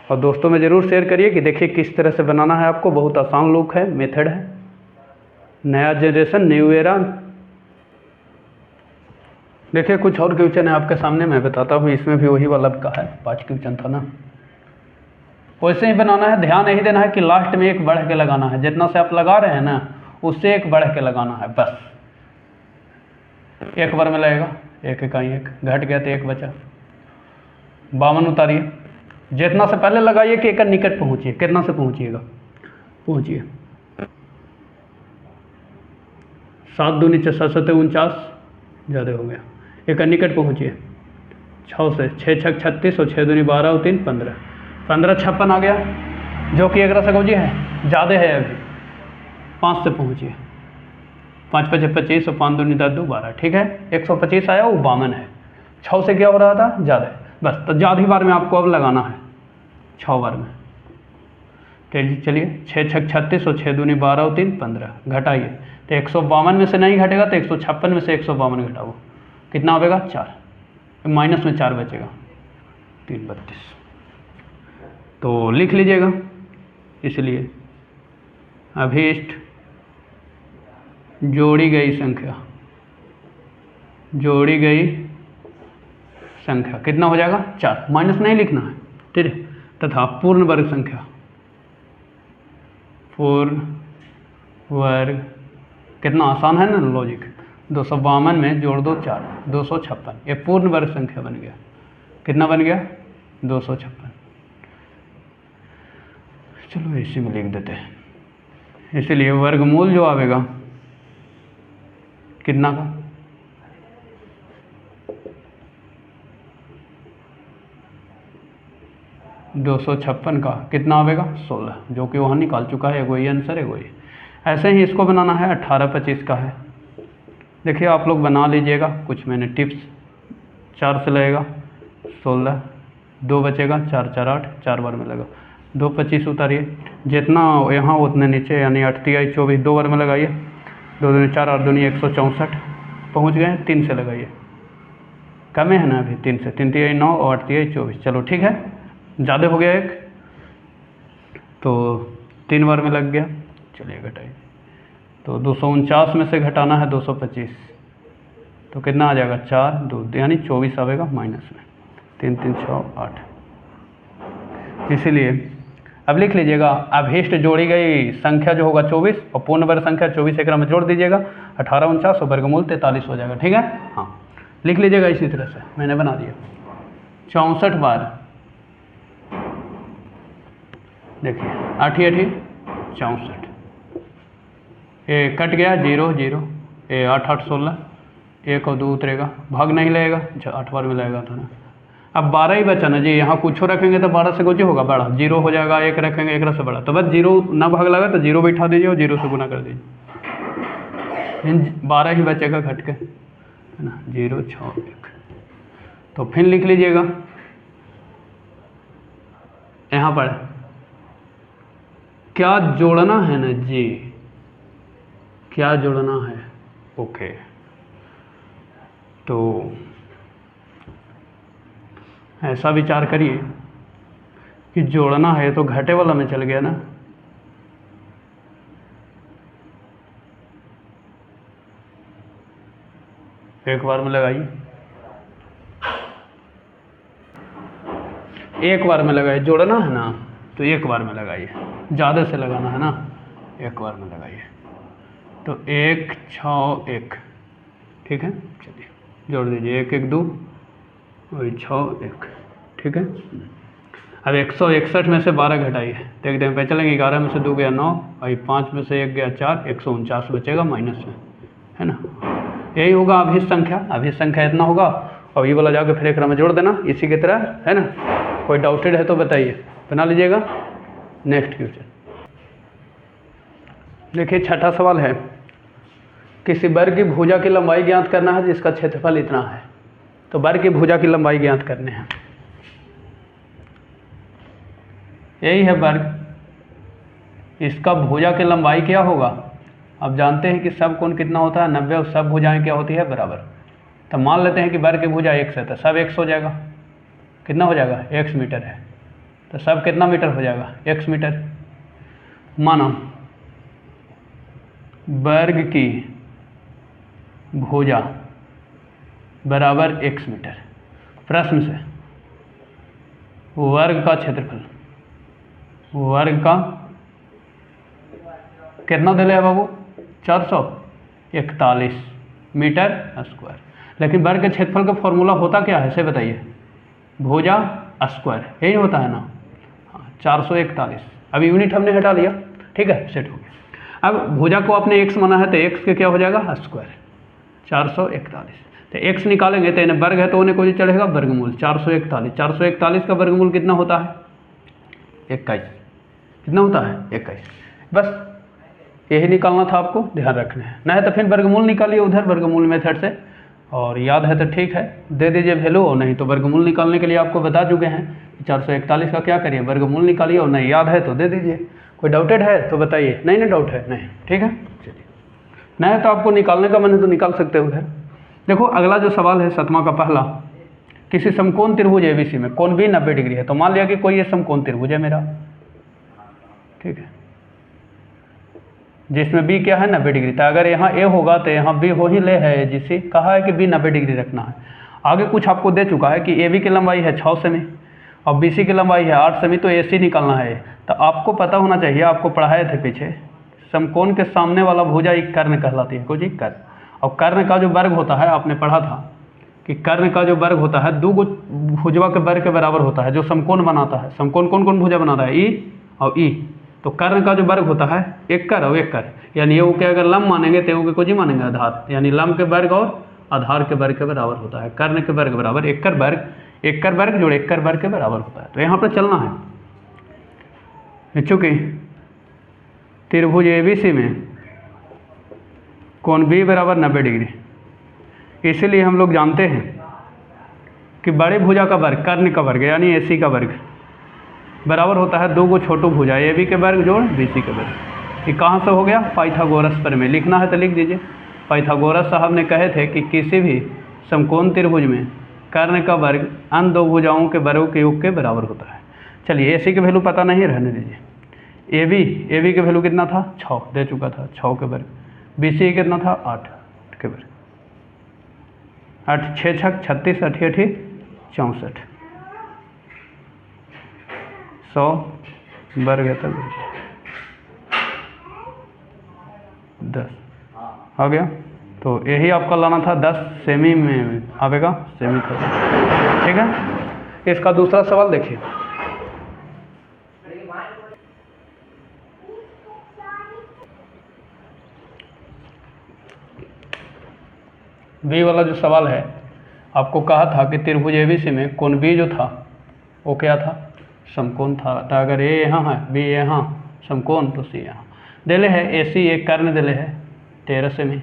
और दोस्तों में ज़रूर शेयर करिए कि देखिए किस तरह से बनाना है आपको। बहुत आसान लुक है, मेथड है, नया जनरेशन, न्यू एरा। देखिए कुछ और क्वेश्चन है आपके सामने, मैं बताता हूँ, इसमें भी वही वाला का है, 5 क्वेश्चन था ना, वैसे ही बनाना है। ध्यान यही देना है कि लास्ट में एक बढ़ के लगाना है, जितना से आप लगा रहे हैं ना उससे एक बढ़ के लगाना है, बस। एक बार में लगेगा, 1 इकाई 1 घट गया तो 1 बचा। 52 उतारिए, जितना से पहले लगाइए कि एक निकट पहुंचिए, कितना से पहुंचिएगा, पहुंचिए 7 दूनी 6 7 49, ज़्यादा हो गया, एक निकट पहुंचिए 6 से 6 6 36 और 6 दूनी 12 और 3 15, 15 56 आ गया, जो कि एक रसगोजी है, ज़्यादा है अभी। 5 से पहुंचिए, 5 5 25 और 5 दूनी 10 2 12, ठीक है। 125 आया, वो 52 है। 6 से क्या हो रहा था, ज़्यादा, बस। तो ज़्यादा बार में आपको अब लगाना है, 6 बार में। चलिए 6 6 36 और 6 दूनी 12 और 3 15, घटाइए तो 152 में से नहीं घटेगा तो 156 में से 152 घटाओ, कितना आएगा 4, माइनस में 4 बचेगा, 3 32। तो लिख लीजिएगा। इसलिए अभीष्ट जोड़ी गई संख्या, जोड़ी गई संख्या कितना हो जाएगा 4, माइनस नहीं लिखना है, ठीक है। तथा पूर्ण वर्ग संख्या, पूर्ण वर्ग, कितना आसान है ना लॉजिक। 252 में जोड़ दो 4, 256, ये पूर्ण वर्ग संख्या बन गया। कितना बन गया 256। चलो इसी में लिख देते हैं। इसलिए वर्गमूल जो आवेगा कितना का, दो 256 का कितना आवेगा 16, जो कि वहाँ निकाल चुका है, वही आंसर है वही। ऐसे ही इसको बनाना है, 18 25 का है। देखिए आप लोग बना लीजिएगा, कुछ मैंने टिप्स। 4 से लगेगा 16, 2 बचेगा 4 4 8, 4 बार में लगा, 2 25 उतारिए, जितना यहाँ उतने नीचे, यानी 8 3 24, 2 बार में लगाइए, 2 दूनी 4 8 दूनी 164 पहुँच गए। 3 से लगाइए, कम है ना अभी, 3 से, 3 3 9 और 8 3 24, चलो ठीक है, ज़्यादा हो गया एक, तो 3 बार में लग गया। चलिए घटाइए, तो 249 में से घटाना है 225, तो कितना आ जाएगा 4 2, यानी 24 आएगा माइनस में, 3 3 6 8। इसीलिए अब लिख लीजिएगा, अभीष्ट जोड़ी गई संख्या जो होगा 24 और पूर्ण वर्ग संख्या 24 एक में जोड़ दीजिएगा, 1849 और वर्गमूल 43 हो जाएगा। ठीक है, हाँ लिख लीजिएगा इसी तरह से, मैंने बना दिया 64 बार, देखिए 8 8 64, ये कट गया 0 0, ये 8 8 16, 1 और 2 उतरेगा, भाग नहीं लगेगा, 8 बार में लगेगा था ना। अब 12 ही बचा ना जी, यहाँ कुछ रखेंगे तो 12 से कुछ होगा बड़ा, 0 हो जाएगा, 1 रखेंगे 1 से बड़ा, तो बस 0 ना भाग लगा तो 0 बैठा दीजिए और 0 से गुना कर दीजिए, 12 ही बचेगा घट के, है ना, 0 6 1। तो फिर लिख लीजिएगा यहाँ पर क्या जोड़ना है ना जी, क्या जोड़ना है, ओके। तो ऐसा विचार करिए कि जोड़ना है तो घटे वाला में चल गया ना, एक बार में लगाइए, एक बार में लगाइए, जोड़ना है ना तो एक बार में लगाइए, ज़्यादा से लगाना है ना, एक बार में लगाइए। तो 1 6 1, ठीक है, चलिए जोड़ दीजिए, 1 1 2 और 6 1, ठीक है। अब 161 में से 12 घटाइए, देख दें पे चलेंगे, 11 में से 2 गया 9 और 5 में से 1 गया 4, 149 बचेगा माइनस में, है ना। यही होगा अभिष्ट संख्या, अभिष्ट संख्या इतना होगा, और ये वाला जाकर फिर एक में जोड़ देना इसी की तरह, है ना। कोई डाउटेड है तो बताइए, बना लीजिएगा। नेक्स्ट क्वेश्चन देखिए, छठा सवाल है, किसी वर्ग की भुजा की लंबाई ज्ञात करना है जिसका क्षेत्रफल इतना है। तो वर्ग की भुजा की लंबाई ज्ञात करने हैं, यही है वर्ग, इसका भुजा की लंबाई क्या होगा। अब जानते हैं कि सब कोण कितना होता है 90 और सब भुजाएं क्या होती है बराबर। तो मान लेते हैं कि वर्ग की भुजा x है तो सब x हो जाएगा, कितना हो जाएगा x मीटर है, तो सब कितना मीटर हो जाएगा x मीटर। माना वर्ग की भुजा बराबर x मीटर, प्रश्न से वर्ग का क्षेत्रफल, वर्ग का कितना दिले है बाबू 441 मीटर स्क्वायर। लेकिन वर्ग के क्षेत्रफल का फॉर्मूला होता क्या है इसे बताइए, भुजा स्क्वायर, यही होता है ना, 441। अब यूनिट हमने हटा लिया, ठीक है, सेट हो गया। अब भुजा को आपने x माना है तो x के क्या हो जाएगा स्क्वायर 441। तो x निकालेंगे तो इन्हें वर्ग है तो उन्हें कोई चढ़ेगा वर्गमूल 441। 441 का वर्गमूल कितना होता है 21, कितना होता है 21। बस यही निकालना था, आपको ध्यान रखना है, ना है तो फिर वर्गमूल निकालिए उधर वर्गमूल मेथड से, और याद है तो ठीक है दे दीजिए वैल्यू, और नहीं तो वर्गमूल निकालने के लिए आपको बता चुके हैं 441 का क्या करिए वर्गमूल निकालिए, और नहीं याद है तो दे दीजिए। कोई डाउटेड है तो बताइए, नहीं ना डाउट है, नहीं ठीक है चलिए, नहीं है तो आपको निकालने का मन है तो निकाल सकते हो उधर। देखो अगला जो सवाल है 7वां का पहला, किसी समकोण त्रिभुज एबीसी में कोण भी 90 डिग्री है। तो मान लिया कि कोई ये समकोण त्रिभुज है मेरा, ठीक है, जिसमें बी क्या है 90 डिग्री। तो अगर यहाँ ए होगा तो यहाँ बी हो ही ले है, जिसे कहा है कि बी 90 डिग्री रखना है। आगे कुछ आपको दे चुका है कि ए बी की लंबाई है 6 सेमी और बी सी की लंबाई है 8 सेमी, तो ए सी निकालना है। तो आपको पता होना चाहिए, आपको पढ़ाए थे पीछे, समकोण के सामने वाला भुजा एक कर्ण कहलाती है, कुछ एक कर्ण, और कर्ण का जो वर्ग होता है आपने पढ़ा था कि कर्ण का जो वर्ग होता है दो भुजवा के वर्ग के बराबर होता है, जो समकोण बनाता है। समकोण कौन कौन भुजा बनाता है ई और ई, तो कर्ण का जो वर्ग होता है एक कर और एक कर, यानी ये के अगर लंब मानेंगे तो के कुछ ही मानेंगे आधार, यानी लंब के वर्ग और आधार के वर्ग के बराबर होता है। कर्ण के वर्ग बराबर एक कर वर्ग जोड़ एक कर वर्ग के बराबर होता है। तो यहाँ पर चलना है, चूँकि त्रिभुज एबीसी में कोण बी बराबर 90 डिग्री, इसीलिए हम लोग जानते हैं कि बड़े भुजा का वर्ग कर्ण का वर्ग यानी एसी का वर्ग बराबर होता है दो गो छोटो भुजा ए बी के वर्ग जोड़ बी सी के वर्ग। ये कहाँ से हो गया पाइथागोरस पर में, लिखना है तो लिख दीजिए। पाइथागोरस साहब ने कहे थे कि किसी भी समकोण त्रिभुज में कर्ण का वर्ग अन्य दो भुजाओं के वर्गों के योग के बराबर होता है। चलिए ए सी की वैल्यू पता नहीं, रहने दीजिए। ए बी के वैल्यू कितना था 6 दे चुका था, 6 के वर्ग। बी सी कितना था 8 के वर्ग, 8 6 6 36 8 8 64 100 वर्ग है तब 10 आ गया। तो यही आपका लाना था 10 सेमी में आवेगा, सेमी था। ठीक है, इसका दूसरा सवाल देखिए। बी वाला जो सवाल है, आपको कहा था कि त्रिभुज एबीसी में कोण बी जो था वो क्या था, समकोण था। तो अगर ए यहाँ है, बी यहाँ, समकोण, तो सी यहाँ। दिले है ए सी एक कर्ण दिले है 13 सेमी,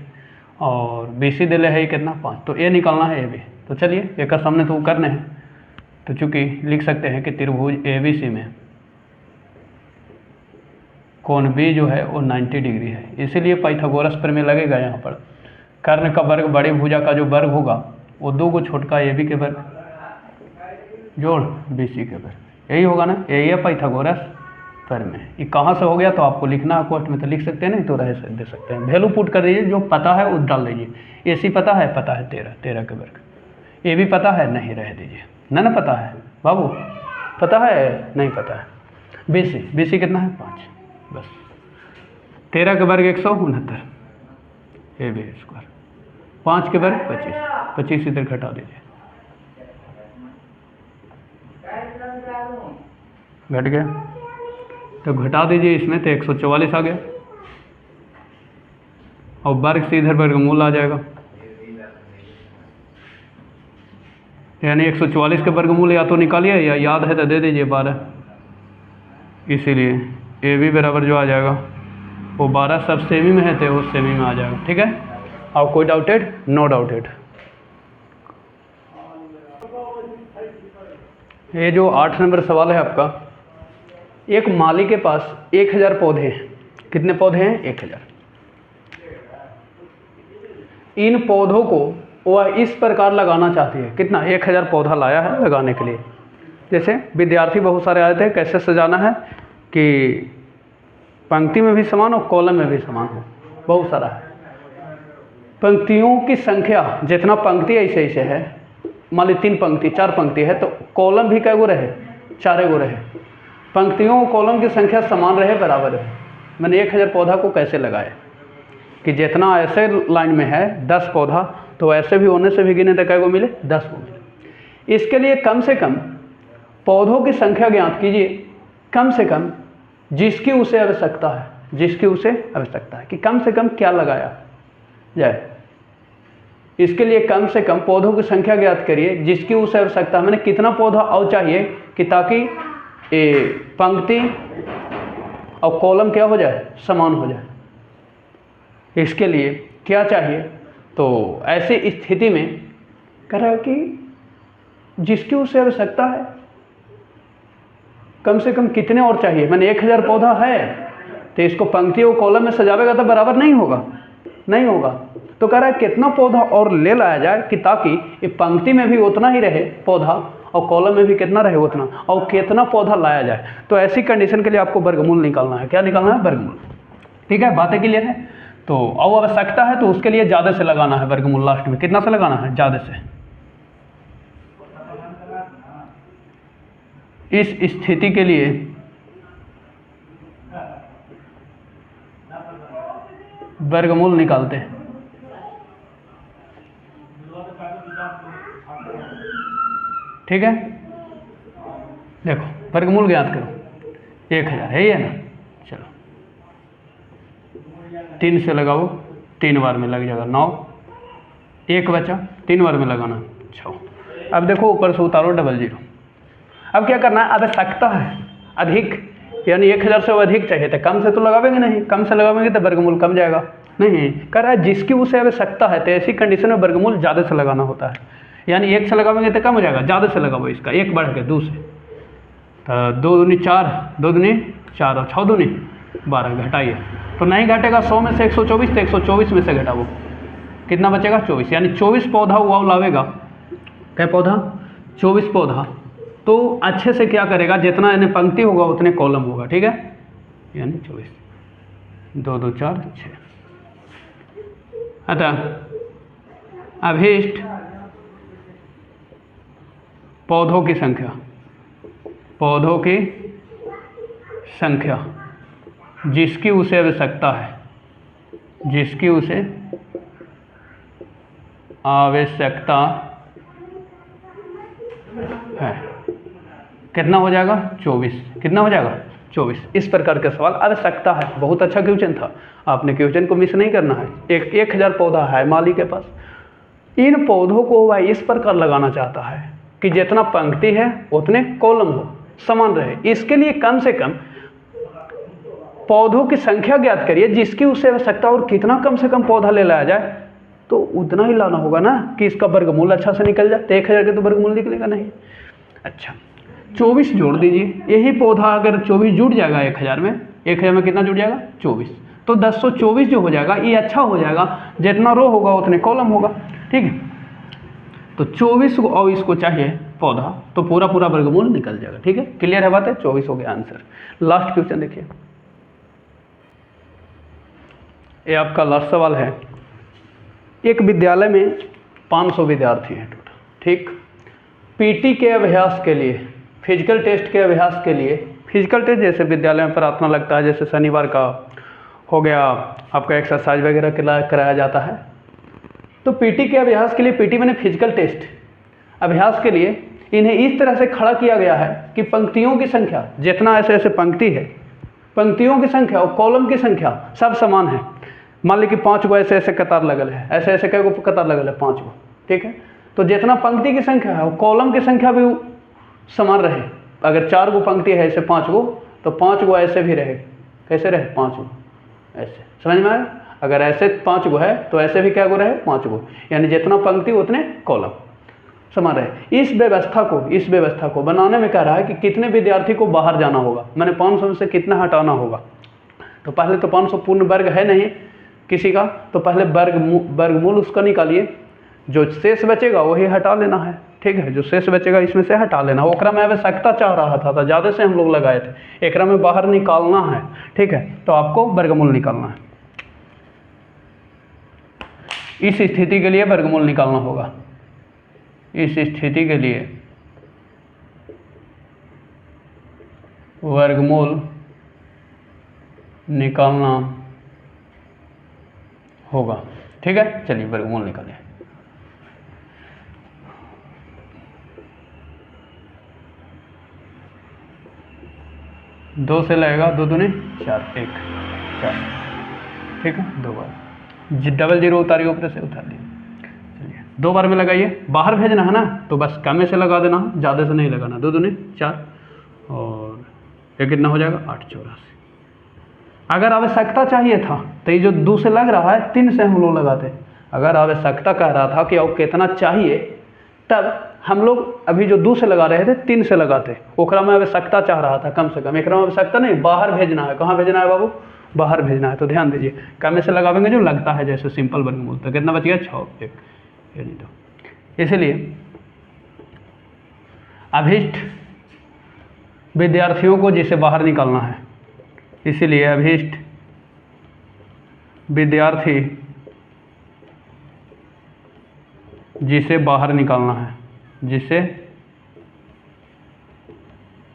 और बी सी दिले है कितना 5। तो ए निकालना है ए बी। तो चलिए ए का सामने तो करने हैं, तो चूँकि लिख सकते हैं कि त्रिभुज ए बी सी में कोण बी जो है वो 90 डिग्री है, इसीलिए पाइथागोरस प्रमेय लगेगा यहाँ पर। कर्ण का वर्ग बड़ी भुजा का जो वर्ग होगा वो 2 को छोटका ए बी के वर्ग जोड़ बी सी के वर्ग, यही होगा ना, यही है पाइथागोरस प्रमेय। ये कहाँ से हो गया तो आपको लिखना है क्वेश्चन में, तो लिख सकते हैं, नहीं तो रह दे सकते हैं। वैल्यू पुट कर दीजिए, जो पता है वो डाल दीजिए। ए सी पता है 13 के वर्ग। ए भी पता है, नहीं रह दीजिए। ना पता है बाबू, पता है नहीं पता है। बी सी कितना है 5, बस 13 के वर्ग 169 ए बी स्क्वायर, 5 के वर्ग 25 इधर घटा दीजिए, घट गया। तो घटा दीजिए इसमें, तो 144 आ गया, और वर्ग से इधर वर्गमूल आ जाएगा, यानी 144 के वर्गमूल या तो निकालिए या याद है तो दे दीजिए 12। इसीलिए ए बी बराबर जो आ जाएगा वो 12 सब सेमी में है तो वो सेमी में आ जाएगा। ठीक है, और कोई डाउटेड? No doubted. ये जो 8 नंबर सवाल है आपका, एक माली के पास 1000 पौधे हैं। कितने पौधे हैं? 1000। इन पौधों को वह इस प्रकार लगाना चाहती है। कितना? 1000 पौधा लाया है लगाने के लिए। जैसे विद्यार्थी बहुत सारे आए थे, कैसे सजाना है कि पंक्ति में भी समान हो, कॉलम में भी समान हो। बहुत सारा है। पंक्तियों की संख्या जितना पंक्ति ऐसे ऐसे है, मान ली 3 पंक्ति 4 पंक्ति है, तो कॉलम भी कै गो रहे? 4 गो रहे। पंक्तियों और कॉलम की संख्या समान रहे, बराबर रहे। मैंने 1000 पौधा को कैसे लगाए कि जितना ऐसे लाइन में है 10 पौधा, तो ऐसे भी होने से भी गिने तो कै गो मिले? 10 गो मिले। इसके लिए कम से कम पौधों की संख्या ज्ञात कीजिए, कम से कम जिसकी उसे आवश्यकता है, जिसकी उसे आवश्यकता है, कि कम से कम क्या लगाया जाए। इसके लिए कम से कम पौधों की संख्या ज्ञात करिए जिसकी उसे आवश्यकता है। मैंने कितना पौधा और चाहिए कि ताकि पंक्ति और कॉलम क्या हो जाए? समान हो जाए। इसके लिए क्या चाहिए? तो ऐसी स्थिति में कह रहा है कि जिसकी उसे आवश्यकता है, कम से कम कितने और चाहिए। मैंने 1000 पौधा है तो इसको पंक्ति और कॉलम में सजावेगा तो बराबर नहीं होगा, नहीं होगा। तो कह रहा है कितना पौधा और ले लाया जाए कि ताकि ये पंक्ति में भी उतना ही रहे पौधा और कॉलम में भी कितना रहे उतना, और कितना पौधा लाया जाए। तो ऐसी कंडीशन के लिए आपको वर्गमूल निकालना है। क्या निकालना है? वर्गमूल। ठीक है, बातें क्लियर है। तो अब आवश्यकता है तो उसके लिए ज़्यादा से लगाना है वर्गमूल। लास्ट में कितना से लगाना है? ज़्यादा से। इस स्थिति के लिए वर्गमूल निकालते हैं। ठीक है, देखो वर्गमूल ज्ञात करो। 1000 है ये ना, चलो 3 से लगाओ, 3 बार में लग जाएगा 9, 1 बचा, 3 बार में लगाना 6। अब देखो ऊपर से उतारो 00। अब क्या करना है? आवश्यकता है अधिक, यानी 1000 से अधिक चाहिए तो कम से तो लगावेंगे नहीं, कम से लगावेंगे तो वर्गमूल कम जाएगा। नहीं, कह रहा है जिसकी उसे आवश्यकता है, तो ऐसी कंडीशन में वर्गमूल ज़्यादा से लगाना होता है। यानी 1 से लगावेंगे तो कम हो जाएगा, ज़्यादा से लगाओ इसका 1 बढ़ के 2 से, तो 2 दूनी 4, 2 दूनी 4 और 6 दूनी 12, घटाइए तो नहीं घटेगा। 100 में से 124, तो 124 में से घटाओ, कितना बचेगा? 24। यानी 24 पौधा वो लावेगा। क्या पौधा? 24 पौधा। तो अच्छे से क्या करेगा, जितना यानी पंक्ति होगा उतने कॉलम होगा। ठीक है, यानी 24, 2 2 4 6। अतः अभीष्ट पौधों की संख्या, पौधों की संख्या जिसकी उसे आवश्यकता है, जिसकी उसे आवश्यकता है, कितना हो जाएगा 24, कितना हो जाएगा 24। इस प्रकार का सवाल आवश्यकता है। बहुत अच्छा क्वेश्चन था, आपने क्वेश्चन को मिस नहीं करना है। 1000 पौधा है माली के पास, इन पौधों को वह इस प्रकार लगाना चाहता है कि जितना पंक्ति है उतने कॉलम हो, समान रहे। इसके लिए कम से कम पौधों की संख्या ज्ञात करिए जिसकी उसे आवश्यकता, और कितना कम से कम पौधा ले लाया जाए तो उतना ही लाना होगा ना कि इसका वर्गमूल अच्छा से निकल जाए। तो 1000 के तो वर्गमूल निकलेगा नहीं। अच्छा 24 जोड़ दीजिए, यही पौधा अगर 24 जुड़ जाएगा 1000 में, 1000 में कितना जुड़ जाएगा 24, तो 1024 जो हो जाएगा ये अच्छा हो जाएगा, जितना रो होगा उतने कॉलम होगा। ठीक है, तो 24 को और इसको चाहिए पौधा, तो पूरा पूरा वर्गमूल निकल जाएगा। ठीक है, क्लियर है बात है। 24 हो गया आंसर। लास्ट क्वेश्चन देखिए, ये आपका लास्ट सवाल है। एक विद्यालय में 500 विद्यार्थी हैं टोटल। ठीक, पीटी के अभ्यास के लिए, फिजिकल टेस्ट के अभ्यास के लिए, फिजिकल टेस्ट जैसे विद्यालय में प्रार्थना लगता है, जैसे शनिवार का हो गया आपका एक्सरसाइज वगैरह कराया जाता है, तो पीटी के अभ्यास के लिए, पीटी मैंने फिजिकल टेस्ट अभ्यास के लिए इन्हें इस तरह से खड़ा किया गया है कि पंक्तियों की संख्या, जितना ऐसे ऐसे पंक्ति है, पंक्तियों की संख्या और कॉलम की संख्या सब समान है। मान ली कि 5 गो ऐसे ऐसे कतार लगल है, ऐसे ऐसे कई गो कतार लगल है 5 गो। ठीक है, तो जितना पंक्ति की संख्या है और कॉलम की संख्या भी समान रहे। अगर 4 गो पंक्ति है ऐसे 5 गो, तो 5 गो ऐसे भी रहे, कैसे रहे 5 गो ऐसे, समझ में आया। अगर ऐसे 5 गो है तो ऐसे भी क्या गो रहे 5 गो, यानी जितना पंक्ति उतने कॉलम समान रहे। इस व्यवस्था को बनाने में कह रहा है कि कितने विद्यार्थी को बाहर जाना होगा, मैंने 500 में से कितना हटाना होगा। तो पहले तो 500 पूर्ण वर्ग है नहीं किसी का, तो पहले वर्गमूल उसका निकालिए, जो शेष बचेगा वही हटा लेना है। ठीक है, जो शेष बचेगा इसमें से हटा लेना। ओकरा में आवश्यकता चाह रहा था तो ज़्यादा से हम लोग लगाए थे, एकरा में बाहर निकालना है। ठीक है, तो आपको वर्गमूल निकालना है। इस स्थिति के लिए वर्गमूल निकालना होगा, इस स्थिति के लिए वर्गमूल निकालना होगा। ठीक है, चलिए वर्गमूल निकालें। दो से लगेगा, 2 दूनी 4, 1 4। ठीक है, 2 बार डबल 0 उतारिए, ऊपर से उतार दिए। चलिए 2 बार में लगाइए, बाहर भेजना है ना तो बस कम से लगा देना, ज़्यादा से नहीं लगाना। 2 दूनी 4 और ये कितना हो जाएगा 8 84। अगर आवश्यकता चाहिए था तो ये जो 2 से लग रहा है 3 से हम लोग लगाते। अगर आवश्यकता कह रहा था कि और कितना चाहिए, तब हम लोग अभी जो 2 से लगा रहे थे 3 से लगाते। ओकरा में आवश्यकता चाह रहा था कम से कम, एकरा में आवश्यकता नहीं, बाहर भेजना है। कहाँ भेजना है बाबू, बाहर भेजना है। तो ध्यान दीजिए, कम से लगावेंगे जो लगता है जैसे सिंपल वर्गमूल, तो कितना बच गया 6 1 ये नहीं। तो इसलिए अभीष्ट विद्यार्थियों को जिसे बाहर निकालना है, इसीलिए अभीष्ट विद्यार्थी जिसे बाहर निकालना है, जिसे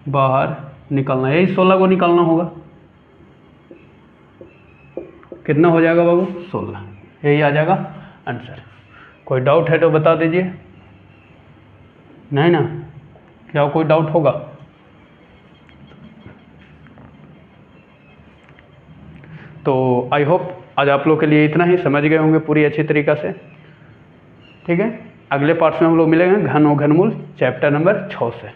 बाहर निकालना, यही 16 को निकालना होगा। कितना हो जाएगा बाबू 16, यही आ जाएगा आंसर। कोई डाउट है तो बता दीजिए, नहीं ना, क्या कोई डाउट होगा? तो आई होप आज आप लोग के लिए इतना ही, समझ गए होंगे पूरी अच्छी तरीक़ा से। ठीक है, अगले पार्ट में हम लोग मिलेंगे घन और घनमूल चैप्टर नंबर 6 से।